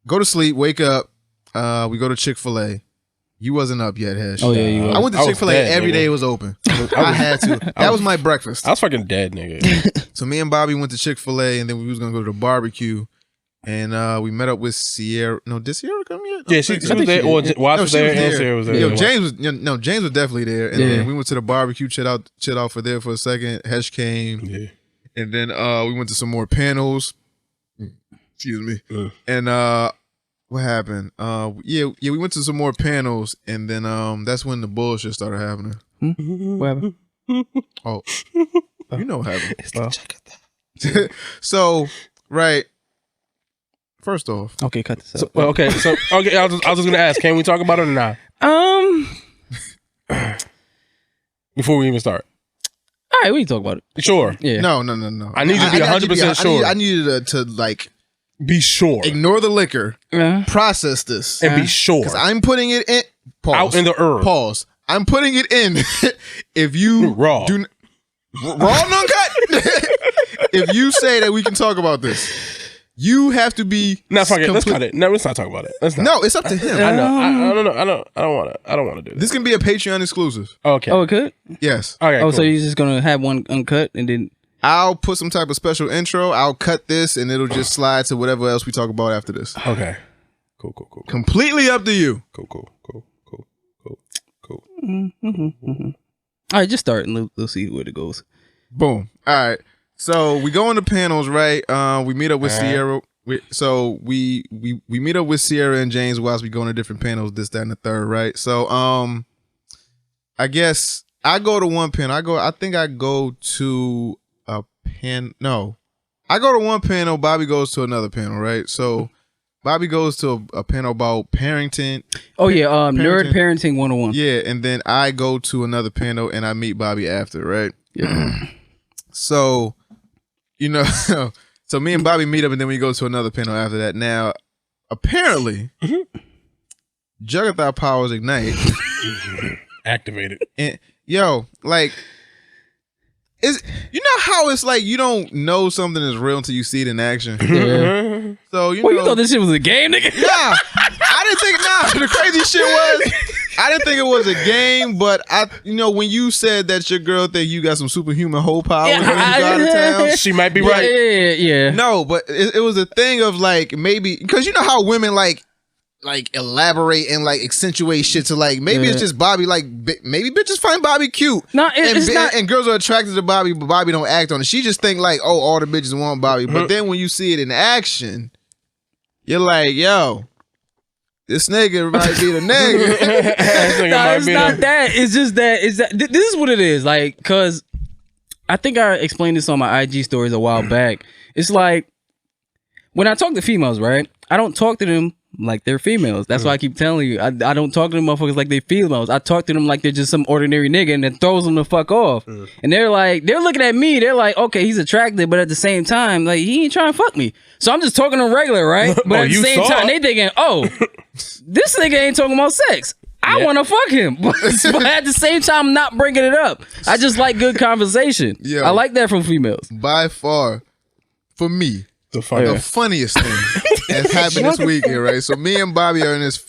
to sleep, wake up, we go to Chick-fil-A. You wasn't up yet, Hesh. Oh yeah, you was. I went to Chick-fil-A every day it was open. I had to. That was my breakfast. I was fucking dead, nigga. So me and Bobby went to Chick-fil-A, and then we was gonna go to the barbecue, and we met up with Sierra. No, did Sierra come yet? Yeah, she was there. Or Watts was there, and Sierra was there. Yo, James was definitely there. And then we went to the barbecue, chilled out for there for a second. Hesh came, and then we went to some more panels. Excuse me, and what happened? We went to some more panels, and then that's when the bullshit started happening. What happened? Oh, you know what happened. So, right. First off, okay, cut this out. So I was just gonna ask, can we talk about it or not? Before we even start. All right, we can talk about it. Sure. Yeah. No. I need you to be 100% sure. I need you to like be sure. Ignore the liquor. Process this and be sure. Because I'm putting it in. Pause. Out in the herb. Pause. I'm putting it in. If you raw and uncut. If you say that we can talk about this, you have to be. No, fuck it. Let's cut it. No, let's not talk about it. Let's not. No, it's up to him. I know. I don't want to do this. This can be a Patreon exclusive. Okay. Oh, it could? Yes. Okay. Cool. So you're just gonna have one uncut and then. I'll put some type of special intro. I'll cut this, and it'll just slide to whatever else we talk about after this. Okay. Cool. Completely up to you. Cool. All right, just start and we'll see where it goes. Boom. All right. So we go into panels, right? We meet up with Sierra. So we meet up with Sierra and James whilst we go to different panels, this, that, and the third, right? So I guess I go to one panel. I think I go to a pen. No, I go to one panel. Bobby goes to another panel, right? So Bobby goes to a panel about parenting. Oh yeah, Nerd Parenting 101. Yeah, and then I go to another panel and I meet Bobby after, right? Yeah. So, so me and Bobby meet up and then we go to another panel after that. Now, apparently, Juggerthought powers ignite. Activated. And like, how it's like you don't know something is real until you see it in action. Yeah. So you thought this shit was a game, nigga? Nah, I didn't think. Nah, the crazy shit was I didn't think it was a game, but when you said that your girl think you got some superhuman whole powers when you go out of town, she might be right. Yeah. No, but it was a thing of like maybe because you know how women like elaborate and like accentuate shit to like maybe it's just Bobby, like maybe bitches find Bobby cute. No, it's not. And girls are attracted to Bobby, but Bobby don't act on it. She just think like, oh, all the bitches want Bobby. But then when you see it in action, you're like, yo, this nigga might be the nigga. No, it's not that. It's just that. This is what it is. Like, cause I think I explained this on my IG stories a while back. It's like when I talk to females, right? I don't talk to them like they're females. That's why I keep telling you. I don't talk to them motherfuckers like they're females. I talk to them like they're just some ordinary nigga and then throws them the fuck off. And they're looking at me. They're like, okay, he's attractive, but at the same time, like he ain't trying to fuck me. So I'm just talking to them regular, right? But at the same time, they thinking, oh, this nigga ain't talking about sex. I want to fuck him. But at the same time, I'm not bringing it up. I just like good conversation. Yeah, I like that from females. By far, for me, the funniest thing that's happened this weekend, right? So me and Bobby are in this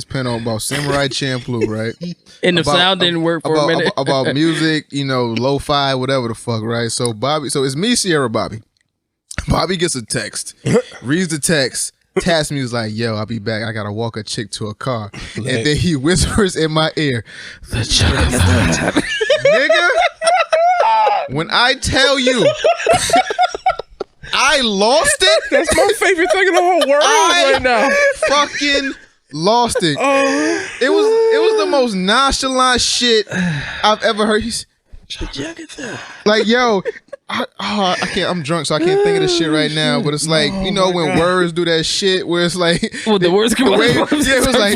panel about Samurai Champloo, right? And the sound didn't work for a minute. About music, lo-fi, whatever the fuck, right? So it's me, Sierra, Bobby. Bobby gets a text, reads the text, tasks me, was like, yo, I'll be back. I gotta walk a chick to a car. And then he whispers in my ear, the chick. Nigga, when I tell you I lost it. That's my favorite thing in the whole world right now. Fucking lost it. It was the most nonchalant shit I've ever heard. Like, yo, I can't. I'm drunk, so I can't think of this shit right now. But it's like, when God. Words do that shit, where it's like, the words come out. Yeah, it was like.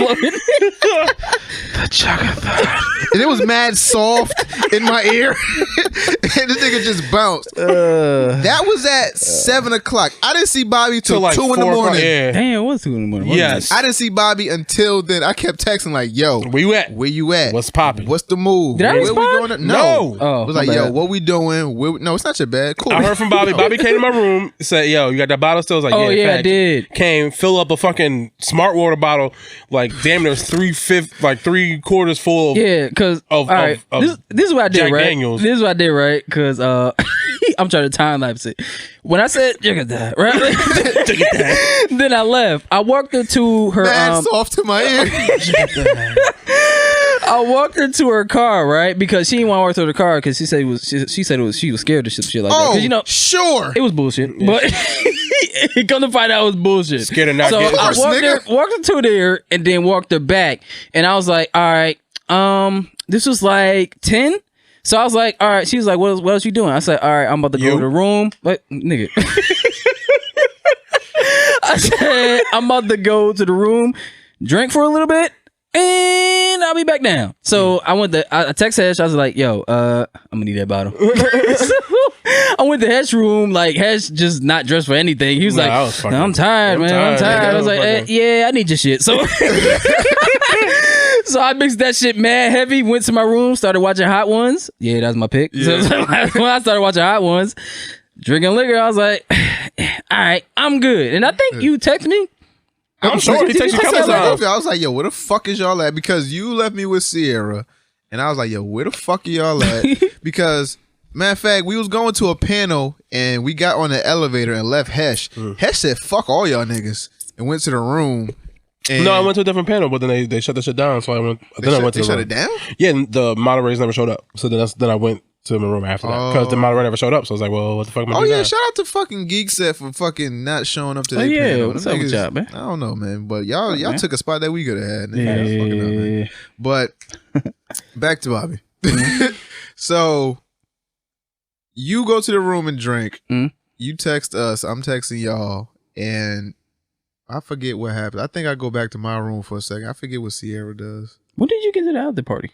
And it was mad soft in my ear. And this nigga just bounced. That was at 7:00. I didn't see Bobby till like 2 in the morning. Yeah. Damn, it was 2 in the morning. Yes. I didn't see Bobby until then. I kept texting like, yo, where you at? Where you at? What's popping? What's the move? Did I respond? Where we going? No. Oh, it was like, yo, what we doing? No, it's not your bad. Cool. I heard from Bobby. Bobby came to my room, said, yo, you got that bottle still? I was like, yeah, I did. Came, fill up a fucking smart water bottle, like damn near 3/4 full of. Yeah, because this is what I did, Jack right? Daniels. This is what I did, right? Because I'm trying to time lapse it. When I said look at that, right? Then I left. I walked into her soft to my ear. I walked her to her car, right? Because she didn't want to walk through the car because she said she was scared of shit like that. Because sure, it was bullshit. But come to find out it was bullshit. Scared of not so getting I walked her to there and then walked her back. And I was like, all right, this was like 10. So I was like, all right. She was like, what else you doing? I said, all right, I'm about to go to the room. What, nigga? I said, I'm about to go to the room, drink for a little bit, and I'll be back down. So I texted Hesh. I was like, yo, I'm gonna need that bottle. So I went to Hesh room, like Hesh just not dressed for anything. He was like, I'm tired, man. I'm tired. I was like, yeah, I need your shit. So so I mixed that shit mad heavy, went to my room, started watching Hot Ones. Yeah, that's my pick. Yeah. So when I started watching Hot Ones, drinking liquor, I was like, all right, I'm good. And I think you text me. I'm sure he texted you. I was like, yo, where the fuck is y'all at? Because you left me with Sierra. And I was like, yo, where the fuck are y'all at? Because, matter of fact, we was going to a panel and we got on the elevator and left Hesh. Hesh said, fuck all y'all niggas. And went to the room. No, I went to a different panel, but then they shut the shit down. So I went. Then I went to shut it down. Yeah, the moderators never showed up. So then I went to my room after that because the moderator never showed up. So I was like, well, what the fuck am I doing now? Shout out to fucking Geek Set for fucking not showing up to their panel. What's up with y'all, man? I don't know, man, but y'all took a spot that we could have had. Man. But back to Bobby. So you go to the room and drink. You text us. I'm texting y'all, and I forget what happened. I think I go back to my room for a second. I forget what Sierra does. When did you get to the after party?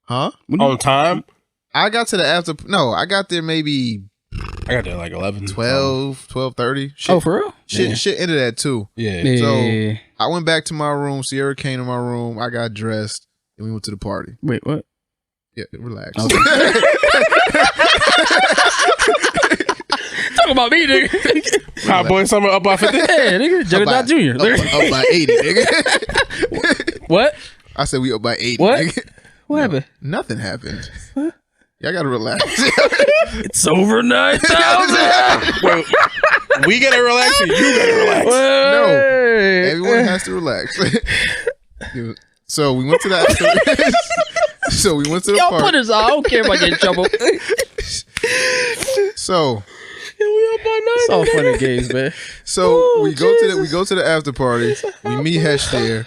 Huh? On time? I got to the after. No, I got there maybe. I got there like 11, 12, 12:30. Oh, for real? Shit ended at 2. Yeah. So I went back to my room. Sierra came to my room. I got dressed, and we went to the party. Wait, what? Yeah, relax. Okay. Talk about me, nigga. Hot boy summer up by 50. Yeah, nigga. Juggernaut Jr. Up by 80, nigga. What? I said we up by 80. What? Nigga. What happened? Nothing happened. Y'all gotta relax. It's over 9,000. Well, we gotta relax and you gotta relax. No, everyone has to relax. So we went to the Y'all party. put us on. I don't care if I get in trouble. So It's all fun and games, man. So we go to the after party. We meet Hesh there.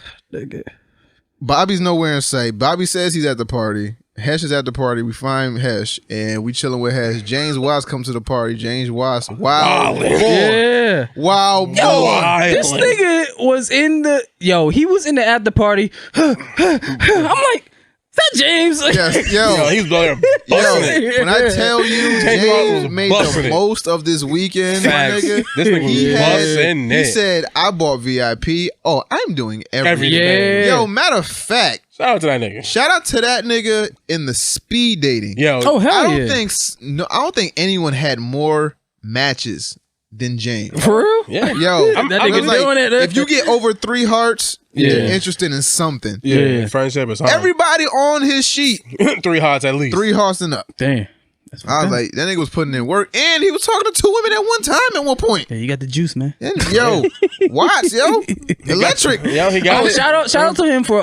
Bobby's nowhere in sight. Bobby says he's at the party. Hesh is at the party. We find Hesh and we chilling with Hesh. James Watts comes to the party. James Watts, wow boy. Yeah. Wow boy. This nigga was in the he was in the after party. I'm like, is that James? Yes, yo, he's blowing. When I tell you, James made the most of this weekend, my nigga. This nigga was busting it. He said, "I bought VIP. Oh, I'm doing everything." Yeah. Yo, matter of fact, shout out to that nigga. Shout out to that nigga in the speed dating. Yo, oh hell I don't think anyone had more matches than James. For real? Yeah. Yo, that nigga doing it. If you get over 3 hearts, you're interested in something. Yeah. Friendship is hard. Everybody on his sheet. 3 hearts at least. 3 hearts and up. Damn. I was like, that nigga was putting in work, and he was talking to 2 women at one time at one point. Yeah, you got the juice, man. And, yo, watch, yo, electric. Yo, he got it. Shout out to him for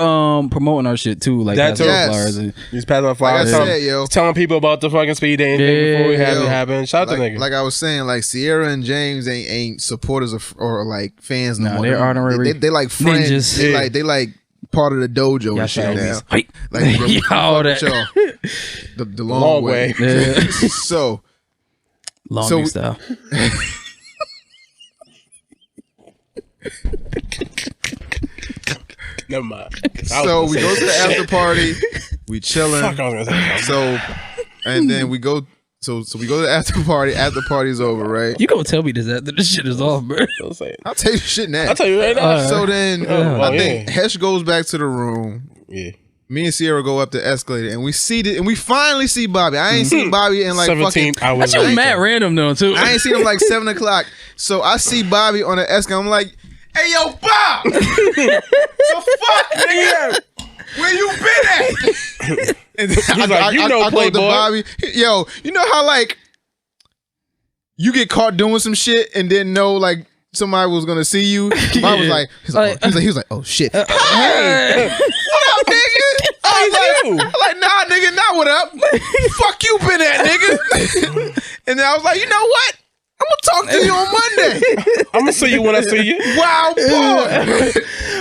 promoting our shit too, like that too. Flyers. He's passing on flyers. Like I said, yo, telling people about the fucking speed dating thing before we have it happen. Shout out to nigga. Like I was saying, like Sierra and James ain't supporters of or like fans no more. They're honorary. They like friends. Ninjas. They like part of the dojo and shit now. Like the long way. Yeah. So long style. Never mind. So we go to the after party. We chilling. So and then we go. So we go to the after party. After party's over, right? You gonna tell me this after this shit is off, bro? I'll tell you shit now. I'll tell you right now. So then I think Hesh goes back to the room. Yeah. Me and Sierra go up the escalator and we finally see Bobby. I ain't seen Bobby in like 17 hours. That was mad random though too. I ain't seen him like 7 o'clock. So I see Bobby on the escalator. I'm like, hey yo, Bob! The fuck, nigga? Where you been at? And He's like, you know, I go to Playboy. Bobby. Yo, you know how like you get caught doing some shit and didn't know like somebody was gonna see you? Bob was like, he was like, oh shit. Hey, what up, nigga? I was like, nah, nigga, not what up. Fuck you been at, nigga. And then I was like, you know what? I'm gonna talk to you on Monday. I'm gonna see you when I see you. Wow, boy.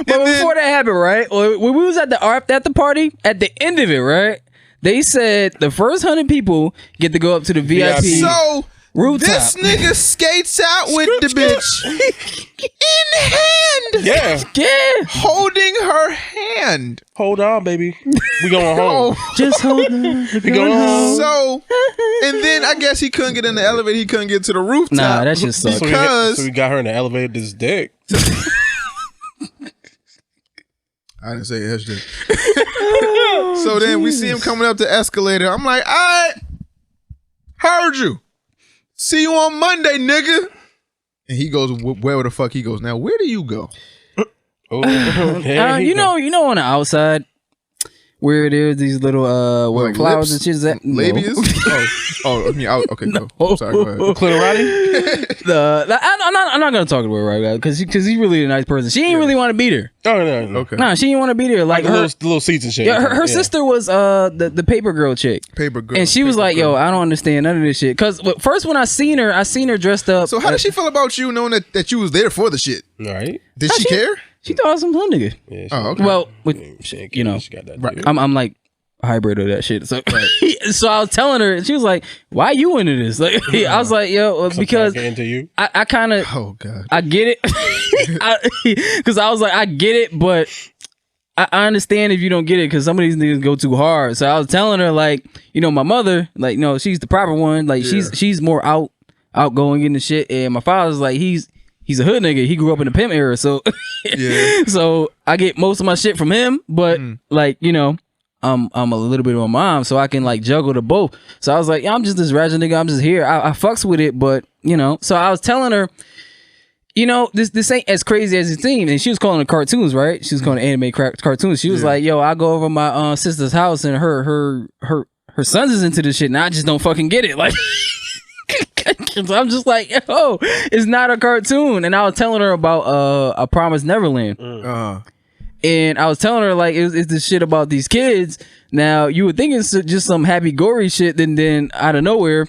But before that happened, right? When we was at the party, at the end of it, right? They said the first 100 people get to go up to the VIP. So rooftop. This nigga skates out with the bitch in hand. Yeah. Holding her hand. Hold on, baby. We going home. Just hold on. We going home. So, and then I guess he couldn't get in the elevator. He couldn't get to the rooftop. Nah, that just sucks. Because so we got her in the elevator. This dick. I didn't say hashtag. So then we see him coming up the escalator. I'm like, I heard you. See you on Monday, nigga. And he goes, where the fuck he goes? Now, where do you go? you know, on the outside, where there's these little where like flowers lips? And shit. That labias? No. I mean, okay, no. I'm sorry. Go ahead. Clitorati? I'm not gonna talk to her right now because he's really a nice person. She didn't really want to beat her. Oh no. Okay. Nah, she didn't want to beat her. Like her little seats and shit. Yeah, her sister was the paper girl chick. Paper girl. And she was like, "Yo, I don't understand none of this shit." Because first when I seen her dressed up. So how did she feel about you knowing that you was there for the shit? Right? Did she care? She thought I was some little nigga. Yeah, okay. Well, you know, she got that right. I'm like hybrid of that shit. So, so I was telling her, and she was like, "Why you into this?" Like, I was like, "Yo, because into you." I kind of, oh god, I get it, because I was like, I get it, but I understand if you don't get it, because some of these niggas go too hard. So I was telling her, like, you know, my mother, like, no, she's the proper one. Like, she's more outgoing in the shit, and my father's like, he's a hood nigga. He grew up in the pimp era, so so I get most of my shit from him. But like, you know, I'm a little bit of a mom, so I can like juggle the both. So I was like, yeah, I'm just this ratchet nigga. I'm just here. I fucks with it, but you know. So I was telling her, you know, this ain't as crazy as it seemed. And she was calling it cartoons, right? She was calling it anime cartoons. She was like, yo, I go over my sister's house and her sons is into this shit, and I just don't fucking get it, like. So I'm just like, yo, it's not a cartoon. And I was telling her about A Promised Neverland. And I was telling her, like, it's this shit about these kids. Now, you would think it's just some happy gory shit, then out of nowhere,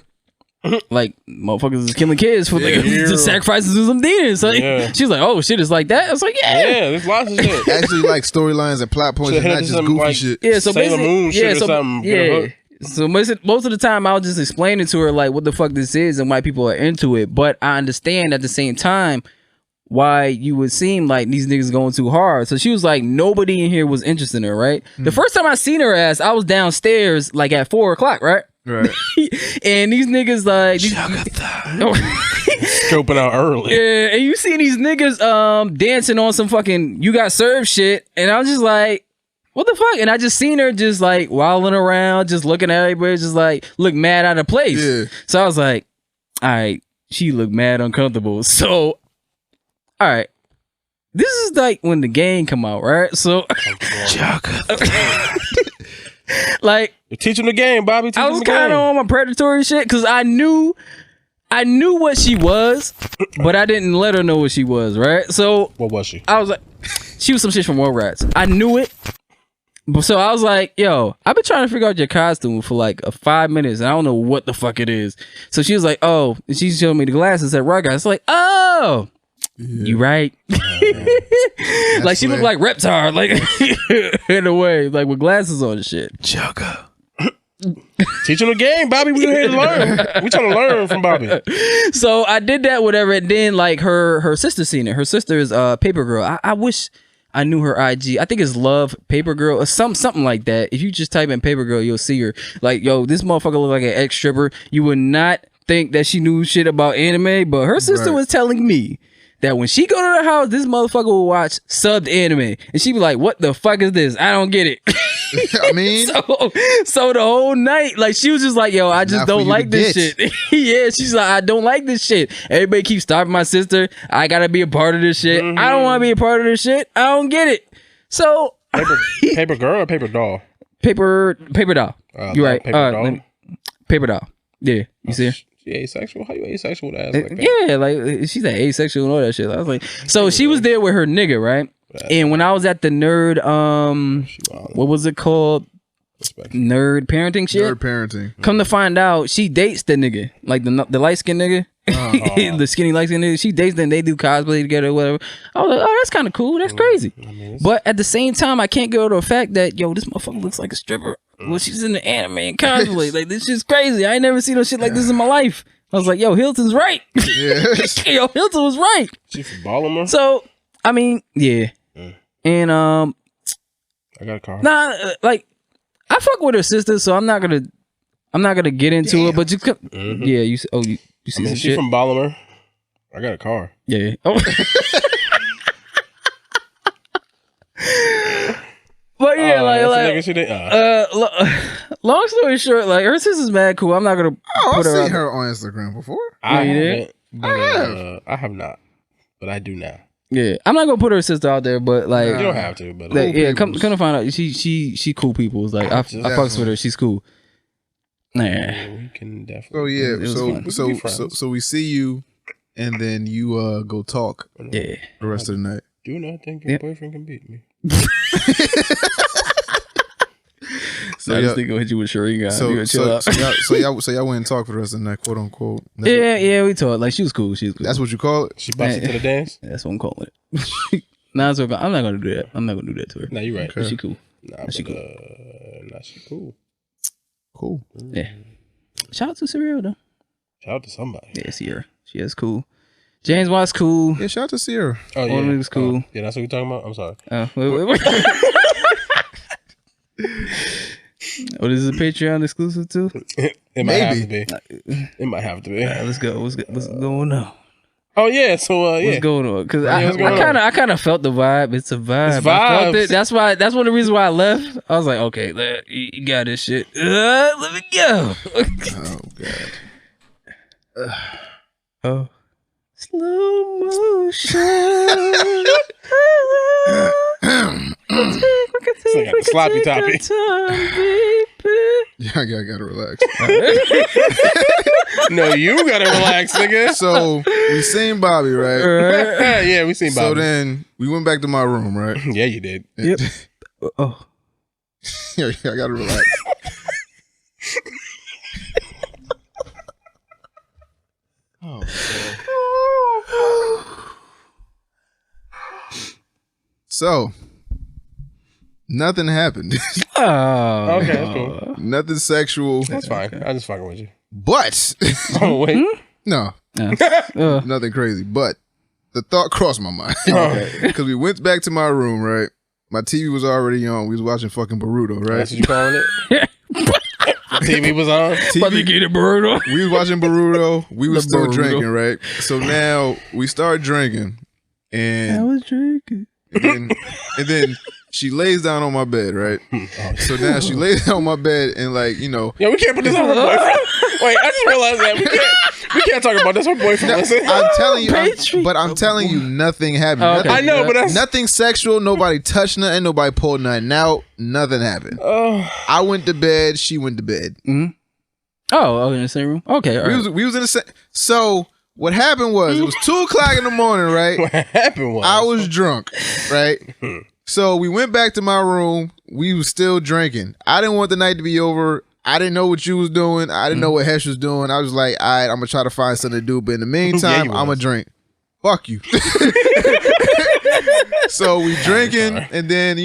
like, motherfuckers is killing kids for like just sacrifices to some demons. So she's like, oh shit, it's like that. I was like, yeah, there's lots of shit. Actually, like storylines and plot points, and not just goofy like, shit. Yeah, so Sailor Moon shit or something. Yeah. So most of the time, I was just explaining to her like what the fuck this is and why people are into it. But I understand at the same time why you would seem like these niggas going too hard. So she was like, nobody in here was interested in her, right? The first time I seen her ass, I was downstairs like at 4:00, right? Right. And these niggas like scoping out early. Yeah, and you see these niggas dancing on some fucking You Got Served shit, and I was just like, what the fuck? And I just seen her just like wilding around, just looking at everybody, just like look mad out of place. Yeah. So I was like, all right, she looked mad uncomfortable. So, all right, this is like when the game come out, right? So, like, you're teaching the game, Bobby. I was kind of on my predatory shit because I knew what she was, but I didn't let her know what she was, right? So, what was she? I was like, she was some shit from Rugrats. I knew it. So I was like, yo, I've been trying to figure out your costume for like 5 minutes and I don't know what the fuck it is. So she was like, oh, and she showed me the glasses at Rugrats. It's like, oh, you right. Like she looked like Reptar, like in a way, like with glasses on and shit. Chugga. Teaching the game, Bobby. We here to learn. We trying to learn from Bobby. So I did that, whatever, and then like her sister seen it. Her sister is Paper Girl. I wish I knew her IG. I think it's Love Paper Girl or something like that. If you just type in Paper Girl, you'll see her. Like, yo, this motherfucker look like an ex stripper. You would not think that she knew shit about anime, but her sister was telling me that when she go to the house, this motherfucker will watch subbed anime, and she be like, "What the fuck is this? I don't get it." I mean, so the whole night, like she was just like, "Yo, I just don't like this shit." Yeah, she's like, "I don't like this shit." Everybody keeps stopping my sister. I gotta be a part of this shit. I don't want to be a part of this shit. I don't get it. So paper girl or paper doll? Paper doll. You're right. Paper doll. Paper doll. Yeah, you see her? She asexual? How you asexual with ass like that? Yeah, like she's like asexual and all that shit. I was like, so she was there with her nigga, right? And when I was at the nerd, what was it called? Nerd parenting shit. Nerd parenting. Come to find out, she dates the nigga, like the light skinned nigga, the skinny light skinned nigga. She dates them. They do cosplay together, or whatever. I was like, oh, that's kind of cool. That's crazy. But at the same time, I can't go to the fact that yo, this motherfucker looks like a stripper. Well, she's in the anime and cosplay. Like this shit's crazy. I ain't never seen no shit like this in my life. I was like, yo, Hilton's right. Yo, Hilton was right. She from Baltimore. So I mean, yeah. And I got a car. Nah, like I fuck with her sister, so I'm not gonna get into it. But you could, yeah, you see some she shit from Baltimore. I got a car. Yeah. Oh. But yeah, long story short, like her sister's mad cool. I'm not gonna. I've seen her on Instagram before. I have not, but I do now. Yeah, I'm not gonna put her sister out there, but like you don't have to. But like, yeah, come to find out, she cool people. It's like I fucks with her. She's cool. Nah, we can definitely. So we see you, and then you go talk. Yeah, the rest of the night. Do not think your boyfriend can beat me. So I just think I'll hit you with Sharingan. So y'all went and talked for the rest of the night, quote unquote. We talked. Like she was cool. That's what you call it. She busted to the dance. That's what I'm calling it. Nah, I'm not gonna do that. I'm not gonna do that to her. Nah, you're right. Okay. She cool. She cool. Cool. Yeah. Shout out to Sierra though. Shout out to somebody. Yeah, Sierra. She is cool. James Watt's cool. Yeah, shout out to Sierra. Oh yeah, was cool. Yeah, that's what we're talking about. I'm sorry. Wait. What is it, Patreon exclusive too? It might have to be. It might have to be. Let's go. What's going on? Oh yeah, so what's going on? Because I kind of felt the vibe. It's a vibe. It's I felt it. That's one of the reasons why I left. I was like, okay, you got this shit. Let me go. Oh god. Oh. Slow motion. It's like a sloppy toppy. Yeah, I gotta relax. No, you gotta relax, nigga. So we seen Bobby, right? Yeah, we seen Bobby. So then we went back to my room, right? Yeah, you did. Yep. Oh. Yeah, I gotta relax. Oh, so nothing happened. Oh, okay, that's cool. Nothing sexual. That's fine. I'm just fucking with you. But oh wait, no, nothing crazy. But the thought crossed my mind because we went back to my room. Right, my TV was already on. We was watching fucking Boruto. Right, that's what you calling it. TV was on. Boruto. We was watching Boruto. We was still drinking, right? So now we start drinking, and I was drinking, and then she lays down on my bed, right? So now she lays down on my bed, and like we can't put this on her boyfriend. Wait, I just realized that we can't talk about this. Her boyfriend. Listen. I'm telling you, I'm telling you, nothing happened. Okay. I know, but that's nothing sexual. Nobody touched nothing. Nobody pulled nothing out. Nothing happened. I went to bed. She went to bed. Mm-hmm. Oh, in the same room. Okay, we was in the same. So what happened was it was 2:00 in the morning, right? What happened was I was drunk, right? So we went back to my room. We was still drinking. I didn't want the night to be over. I didn't know what you was doing. I didn't know what Hesh was doing. I was like, all right, I'm going to try to find something to do. But in the meantime, I'm going to drink. Fuck you. So we drinking, and then,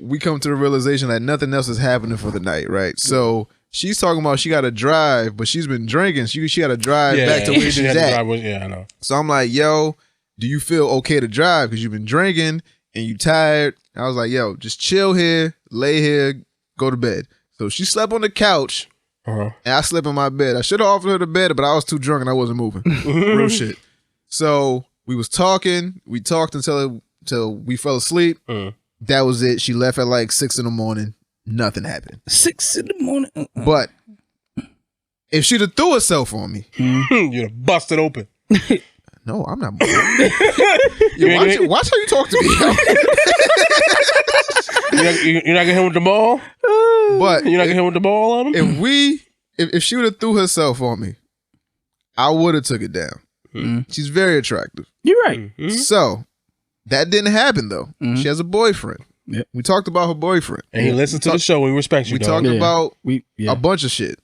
we come to the realization that nothing else is happening for the night, right? So she's talking about she got to drive, but she's been drinking. She got to drive back to where she's at. Yeah, I know. So I'm like, yo, do you feel okay to drive? Because you've been drinking and you tired. I was like, yo, just chill here, lay here, go to bed. So she slept on the couch, and I slept in my bed. I should have offered her the bed, but I was too drunk and I wasn't moving. Real shit. So we was talking. We talked until we fell asleep. That was it. She left at like 6 in the morning. Nothing happened. 6 in the morning. But if she'd have threw herself on me, you'd have busted open. No, I'm not. Watch how you talk to me. You're not gonna hit him with the ball, but you're not gonna hit him with the ball on him. If she would have threw herself on me, I would have took it down. She's very attractive. You're right. So that didn't happen though. She has a boyfriend. Yep. We talked about her boyfriend, and he listened to the show. We respect you. We talked about a bunch of shit.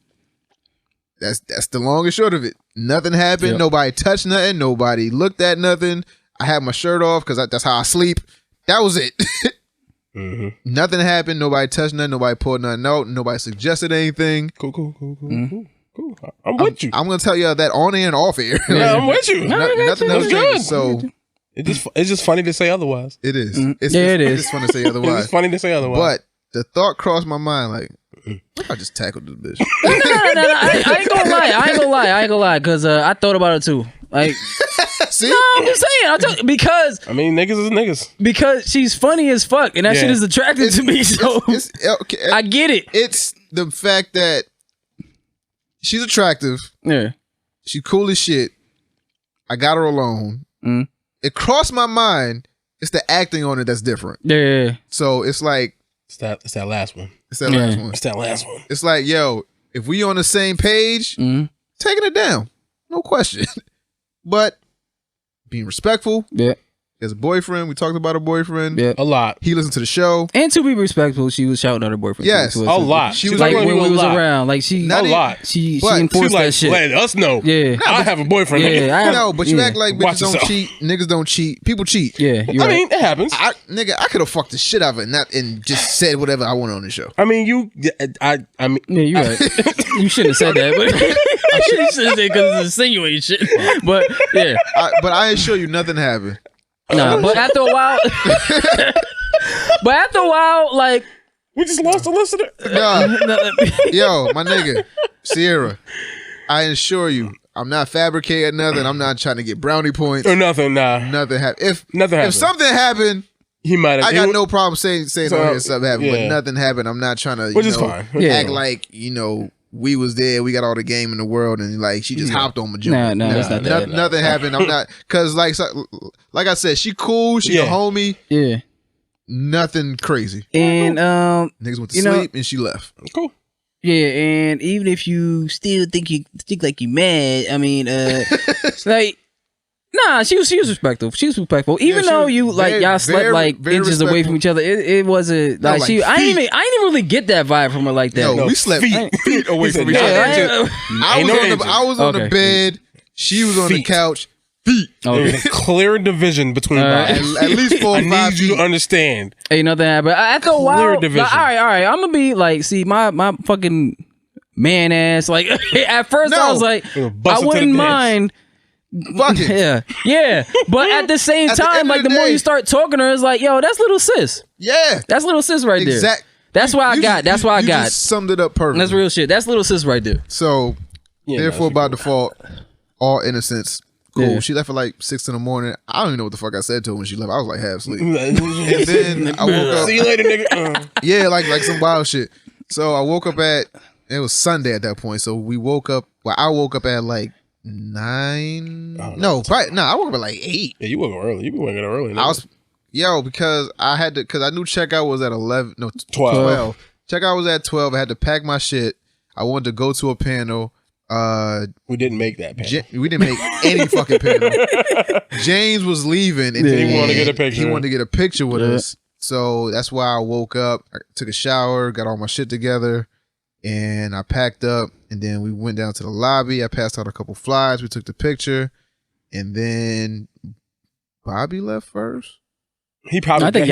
That's the long and short of it. Nothing happened. Yep. Nobody touched nothing. Nobody looked at nothing. I had my shirt off because that's how I sleep. That was it. Nothing happened. Nobody touched nothing. Nobody pulled nothing out. Nobody suggested anything. Cool. I'm with you. I'm gonna tell you that on air and off air. Yeah, I'm with you. Nothing else changed. So it's just funny to say otherwise. It is. It is. It's funny to say otherwise. It's funny to say otherwise. But the thought crossed my mind like, I just tackled this bitch. No. I ain't gonna lie. Because I thought about it too. Like, see? No, I'm just saying. Because I mean, niggas is niggas. Because she's funny as fuck, and that shit is attractive to me. So okay. I get it. It's the fact that she's attractive. Yeah, she's cool as shit. I got her alone, it crossed my mind. It's the acting on it that's different. Yeah. So it's like it's that last one. It's that last one. It's that last one. It's like, yo, if we on the same page, taking it down, no question. But being respectful. Yeah. As a boyfriend, we talked about her boyfriend. Yeah, a lot. He listened to the show, and to be respectful, she was shouting at her boyfriend. Yes, a lot. She was like when we was around, like she a lot. She enforced that shit. Let us know. Yeah, I have a boyfriend. Yeah, no, but you act like bitches don't cheat, niggas don't cheat, people cheat. Yeah, I mean it happens. I could have fucked the shit out of it and just said whatever I wanted on the show. I mean, I mean, yeah, you're right. You shouldn't have said that, but you shouldn't have said because it's insinuating shit. But yeah, but I assure you, nothing happened. Nah, but after a while, like we just lost a listener. Nah. Yo, my nigga, Sierra, I assure you, I'm not fabricating nothing. I'm not trying to get brownie points or nothing. Nah, nothing happened. If happened. Something happened, he might have. I got no problem saying something happened, but nothing happened. I'm not trying to, which is fine. Act like we was there. We got all the game in the world, and like she just hopped on my joint. No, that's not that. Nothing happened. I'm not because like I said, she cool. She a homie. Yeah. Nothing crazy. And niggas went to sleep and she left. Cool. Yeah, and even if you still think like you mad, I mean, like. Nah, she was respectful. She was respectful, even though y'all slept like inches away from each other. It wasn't like she. I didn't even really get that vibe from her like that. No, we slept feet away from each other. I was on the bed. She was on the couch. Feet. Clear division between bodies. At least 4 or 5 feet. I need you to understand. Ain't nothing happened. After a while, all right. I'm gonna be like, see, my fucking man ass. Like at first, I was like, I wouldn't mind. Fucking. Yeah. But at the same time, like the more you start talking to her, it's like, yo, that's little sis. Yeah. That's little sis right there. Exactly. That's why I got. That's why I got. Just summed it up perfect. That's real shit. That's little sis right there. So, therefore, by default, all innocence. Cool. Yeah. She left at like 6 in the morning. I don't even know what the fuck I said to her when she left. I was like half asleep. And then I woke up. See you later, nigga. Yeah, like some wild shit. So I woke up it was Sunday at that point. So we woke up. Well, I woke up at like 9. I woke up at like 8. Yeah, you woke up early. You been waking up early. Because I had to, because I knew checkout was at 12. Checkout was at 12. I had to pack my shit. I wanted to go to a panel. We didn't make that panel. We didn't make any fucking panel. James was leaving and he wanted to get a picture. He wanted to get a picture with us. So that's why I woke up, I took a shower, got all my shit together, and I packed up, and then we went down to the lobby. I passed out a couple flyers. We took the picture, and then Bobby left first. He probably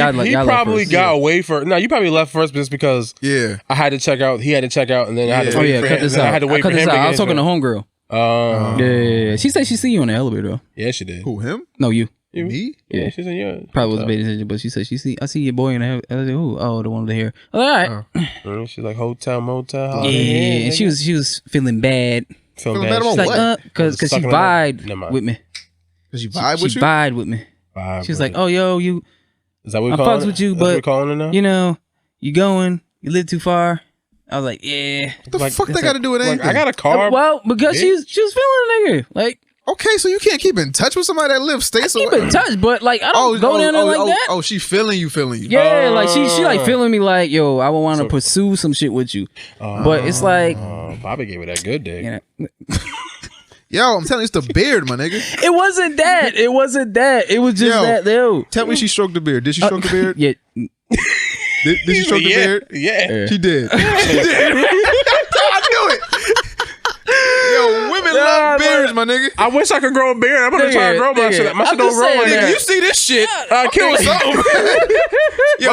got away first. No, you probably left first just because I had to check out. He had to check out, and then I had to wait for him. I had to wait for him. I was talking to homegirl. Yeah. She said she see you on the elevator though. Yeah, she did. Who, him? No, you. Me? Yeah, she said yeah. Probably wasn't paying attention, but she said I see your boy in the elevator. I was like, who? Oh, the one over here. All right. She's like hotel, motel. Yeah, and she was feeling bad. Feeling bad about what? Because she vibed with me. Because you vibe with you? She vibed with me. She was like, oh, yo, you. Is that what I fucks with you, but you know, you live too far. I was like, yeah. What the fuck they got to do with anything? I got a car. Well, because she was feeling a nigga. Like, okay, so you can't keep in touch with somebody that lives states away. Keep in touch, but like I don't go down there like that. Oh, she feeling you. Yeah, like she like feeling me. Like, yo, I would want to pursue some shit with you, but it's like Bobby gave her that good dick. You know, yo, I'm telling you, it's the beard, my nigga. It wasn't that. It was just that. Yo, tell me she stroked the beard. Did she stroke the beard? Yeah. Did she stroke the beard? Yeah. She did. She did. I knew it. Yo, women love beards, my nigga. I wish I could grow a beard. I'm gonna try to grow my shit. My shit don't grow like that. You see this shit? Kill something. Yo,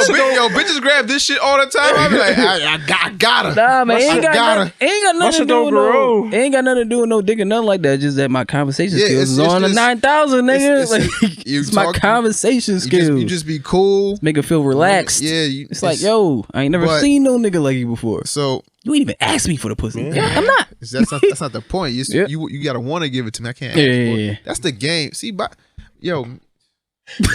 bitches grab this shit all the time. I be like, I got her. Nah, man, ain't got nothing to do with no. Ain't got nothing to do with no dick or nothing like that. Just that my conversation skills is on the 9,000, nigga. It's my conversation skills. You just be cool. Make her feel relaxed. Yeah, it's like, yo, I ain't never seen no nigga like you before. So you ain't even ask me for the pussy. Yeah, I'm not. That's not the point. You gotta want to give it to me. I can't ask for it. That's the game. See, yo,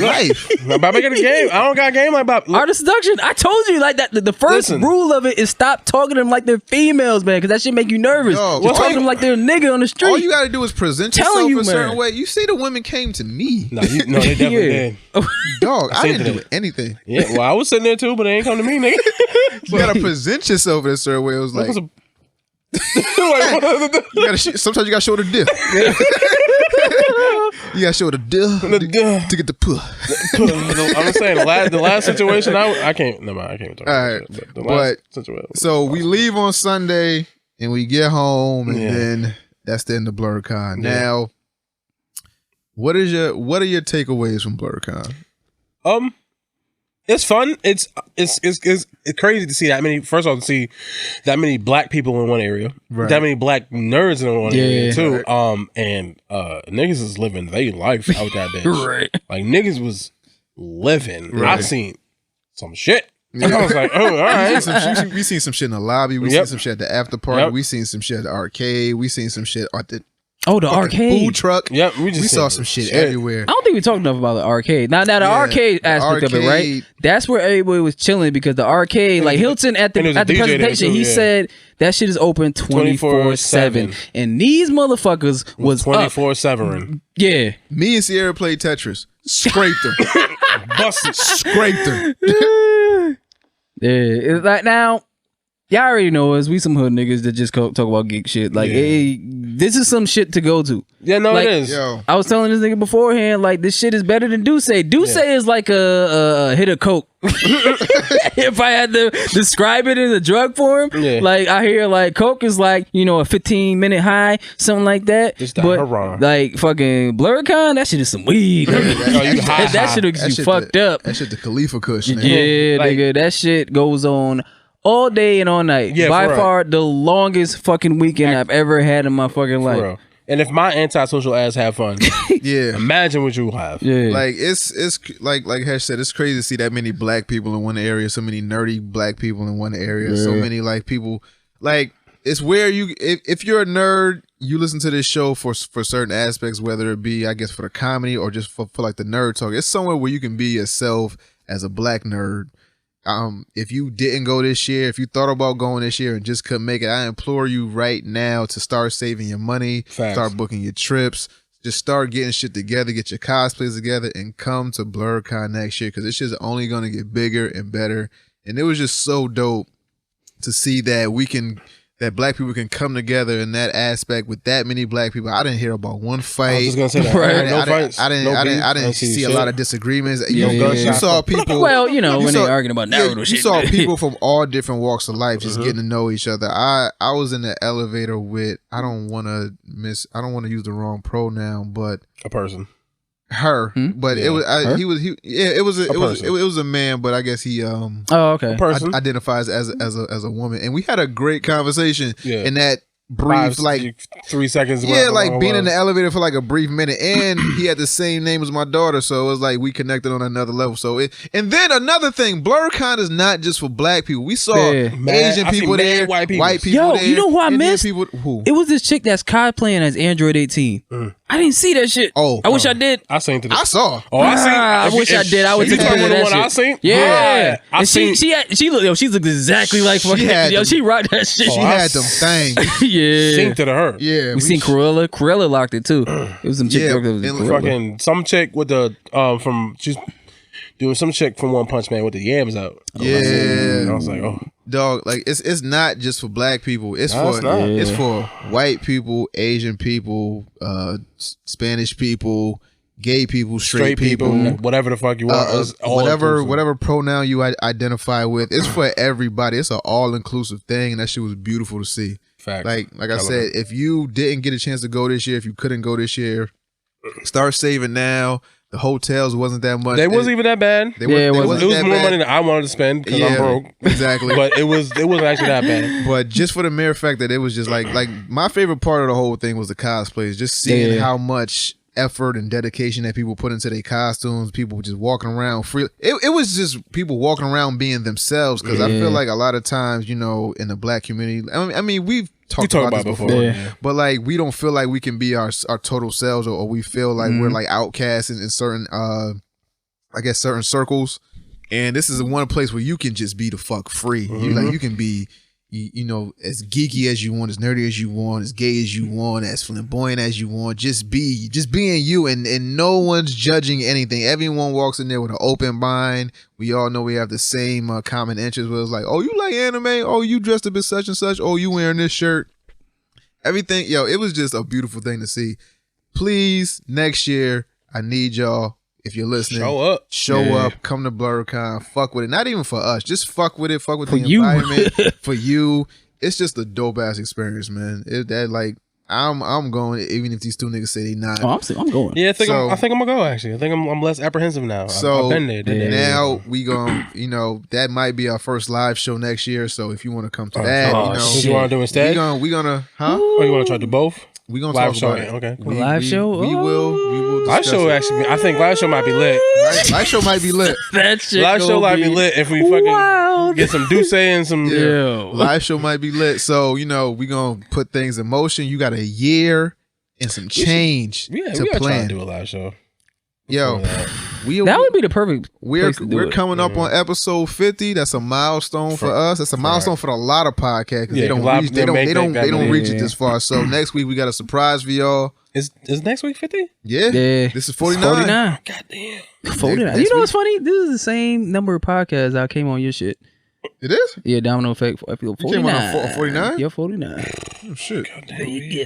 Life. About making a game. I don't got a game like about art of seduction. I told you like that. The first rule of it is stop talking to them like they're females, man, because that shit make you nervous. Just talk to them like they're a nigga on the street. All you gotta do is present yourself a certain way. You see, the women came to me. No, they definitely did. Dog, I didn't do anything. Yeah, well, I was sitting there too, but they ain't come to me, nigga. You gotta present yourself in a certain way. It was like, sometimes you gotta show the dick. You gotta show the dick to get the pull. I'm saying the last situation I can't. No, I can't talk. All right, but so we leave on Sunday and we get home, and then that's the end of BlerDCon. Yeah. Now, what are your takeaways from BlerDCon? It's fun. It's crazy to see that many. First of all, to see that many black people in one area, that many black nerds in one area too. Right. And niggas is living their life out that bitch. Right. Like niggas was living. Right. I've seen some shit. Yeah. I was like, oh, all right. We seen some shit in the lobby. We seen some shit at the after party. We seen some shit at the arcade. We seen some shit at the arcade food truck. Yep, we saw some shit everywhere. I don't think we talked enough about the arcade. Now the arcade aspect of it, right? That's where everybody was chilling because the arcade, like Hilton at the presentation, he said that shit is open 24/7, and these motherfuckers was 24/7. Yeah, me and Sierra played Tetris, scraped her, busted, scraped her. Yeah, it's like now. Y'all already know us. We some hood niggas that just talk about geek shit. Like, hey, this is some shit to go to. Yeah, no, like, it is. Yo. I was telling this nigga beforehand, like, this shit is better than Duce. Duce is like a hit of coke. If I had to describe it in a drug form, like, I hear, like, coke is like, a 15-minute high, something like that. But, like, fucking BlerDCon, that shit is some weed. That shit gets you fucked up. That shit the Khalifa Kush, man. Yeah, like, nigga, that shit goes on all day and all night. Yeah, by far the longest fucking weekend I've ever had in my fucking life. Real. And if my antisocial ass have fun, imagine what you have. Yeah, like it's like Hesh said, it's crazy to see that many black people in one area, so many nerdy black people in one area, so many like people. Like it's where you, if you're a nerd, you listen to this show for certain aspects, whether it be, I guess, for the comedy or just for like the nerd talk. It's somewhere where you can be yourself as a black nerd. If you didn't go this year, if you thought about going this year and just couldn't make it, I implore you right now to start saving your money, start booking your trips, just start getting shit together, get your cosplays together, and come to BlerDCon next year, because this shit's only going to get bigger and better. And it was just so dope to see that that black people can come together in that aspect with that many black people. I didn't hear about one fight. I was just gonna say that. I didn't see a lot of disagreements. You saw people. Well, when they're arguing about Naruto shit. You saw people from all different walks of life just getting to know each other. I was in the elevator with, I don't want to use the wrong pronoun, but a person. Her, but it was it was a man, but I guess he person identifies as a woman, and we had a great conversation in that brief 3 seconds. Like being in the elevator for like a brief minute, and he had the same name as my daughter, so it was like we connected on another level. And then another thing, BlerDCon is not just for black people. We saw Asian people there, white people there. You know who I missed? It was this chick that's cosplaying as Android 18. I didn't see that shit. I wish I did. I saw. I wish I did. I was expecting that shit. I seen? Yeah. And she looked exactly like fucking. She rocked that shit. She had them things. Synced to her. Yeah. We seen Cruella. Cruella locked it too. It was some chick. Fucking some chick with the she's doing some chick from One Punch Man with the yams out. Yeah. I was like, oh. Dog, like it's not just for black people. It's for white people, Asian people, Spanish people, gay people, straight people, whatever the fuck you want. Whatever pronoun you identify with. It's for everybody. It's an all inclusive thing, and that shit was beautiful to see. Fact. Like I said, if you didn't get a chance to go this year, if you couldn't go this year, start saving now. The hotels wasn't that much. They wasn't even that bad. It was more money than I wanted to spend because I'm broke. Exactly. But it wasn't actually that bad. But just for the mere fact that it was just like my favorite part of the whole thing was the cosplays. Just seeing how much effort and dedication that people put into their costumes. People just walking around free. It was just people walking around being themselves, because I feel like a lot of times, in the black community, I mean we've talked about this before. But like we don't feel like we can be our total selves, or we feel like we're like outcasts in certain I guess, certain circles. And this is one place where you can just be the fuck free. You can be, you know, as geeky as you want, as nerdy as you want, as gay as you want, as flamboyant as you want. Just being you, and no one's judging anything. Everyone walks in there with an open mind. We all know we have the same common interests. Where it's like, oh, you like anime? Oh, you dressed up as such and such? Oh, you wearing this shirt? Everything, it was just a beautiful thing to see. Please, next year, I need y'all. If you're listening, show up, come to BlerDCon, fuck with it. Not even for us, just fuck with it, fuck with the environment. For you, it's just a dope ass experience, man. I'm going, even if these two niggas say they not. Oh, I'm going. Yeah, I think I'm gonna go. Actually, I think I'm less apprehensive now. So I've been there. Now we gonna, that might be our first live show next year. So if you want to come to that, what you want to do instead? We gonna, huh? Or you want to try to do both? We gonna live talk show. about it. Okay, cool. Live show. We will. Live show actually. I think live show might be lit. Live show might be lit. That shit. Live show might be lit if we fucking get some Duce and some. Live show might be lit. So we gonna put things in motion. You got a year and some change to plan. Try to do a live show. Yo, that would be the perfect. We're coming up on episode 50. That's a milestone for us. That's a milestone for a lot of podcasts. They don't reach it this far. So next week we got a surprise for y'all. Is next week 50? Yeah. This is 49. Goddamn. 49. You know what's funny? This is the same number of podcasts I came on your shit. It is? Yeah, Domino Effect. I feel 49. You came on 49? You're 49. Oh, shit.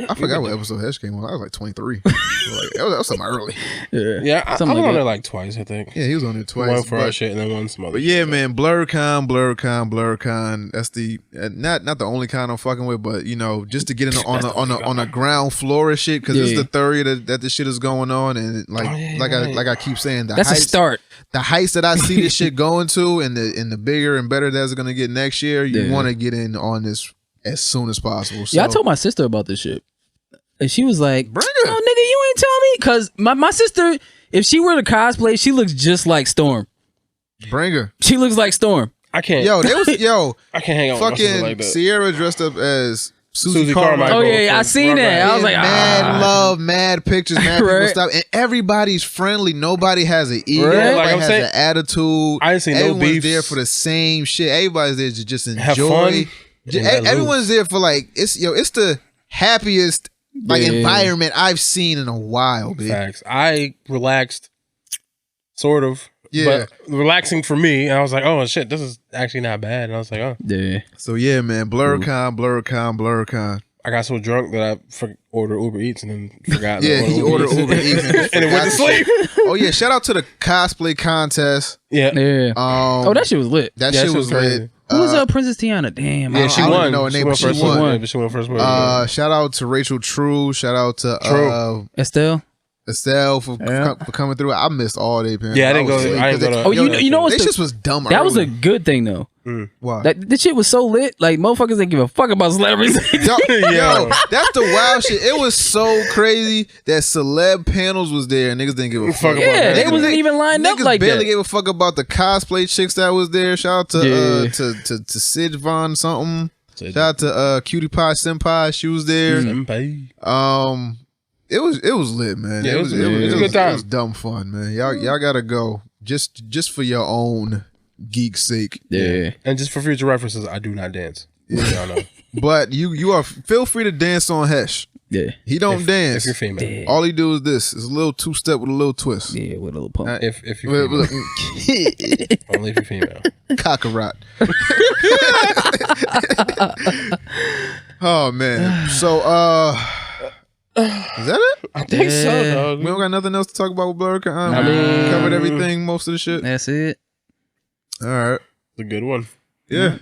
I forgot what episode Hesh came on. I was like 23. That was something early. Yeah, I was on there like twice, I think. Yeah, he was on there twice. One for our shit and then one some other But yeah, man, BlerDCon. That's the not the only con I'm fucking with, but just to get in on a ground floor of shit, because it's the third year that this shit is going on, and like I keep saying, that's a start. The heights that I see this shit going to, and the bigger and better that's going to get next year, you want to get in on this as soon as possible. So, I told my sister about this shit, and she was like, "Oh, nigga, you ain't tell me," because my sister, if she were to cosplay, she looks just like Storm. Bring her. She looks like Storm. I can't. I can't hang out. Fucking like that. Sierra dressed up as Susie Carmichael. Oh yeah, I seen that. I was like, mad love, mad pictures, mad people stuff, and everybody's friendly. Nobody has an ego. Nobody has an attitude. I didn't see no beefs. Everyone's there for the same shit. Everybody's there to just enjoy. Have fun. Everyone's there for it's the happiest environment I've seen in a while. Babe. Facts. I relaxed, sort of. Yeah, but relaxing for me, and I was like, "Oh shit, this is actually not bad." And I was like, "Oh, yeah." So yeah, man, BlerDCon. I got so drunk that I ordered Uber Eats and then forgot. He ordered Uber Eats and it went to sleep. Oh yeah, shout out to the cosplay contest. Yeah. That shit was lit. That shit was lit. Who was Princess Tiana? Damn. Yeah, she won. Know her name, but she won. She won first. Shout out to Rachel True. Shout out to Estelle for coming through. I missed all day, man. Yeah, I didn't go. You know what's this shit was dumb. That was a good thing though. Why? This shit was so lit. Like motherfuckers didn't give a fuck about celebrities. Yo, that's the wild shit. It was so crazy that celeb panels was there and niggas didn't give a fuck about that. They wasn't even lined up like that. Niggas barely gave a fuck about the cosplay chicks that was there. Shout out to Sid Von something. Shout out to Cutie Pie Senpai. She was there. It was lit, man. Yeah, it was a good time. It was dumb fun, man. Y'all gotta go just for your own geek sake. Yeah. And just for future references, I do not dance. Yeah, y'all know. But you are feel free to dance on Hesh. Yeah. He don't dance. If you're female. Yeah. All he do is this. It's a little two-step with a little twist. Yeah, with a little pump. If you're female. Only if you're female. Cockarot. Oh man. So is that it? I think so, dog. We don't got nothing else to talk about with BlerDCon. Covered everything, most of the shit. That's it. All right. It's a good one. Yeah.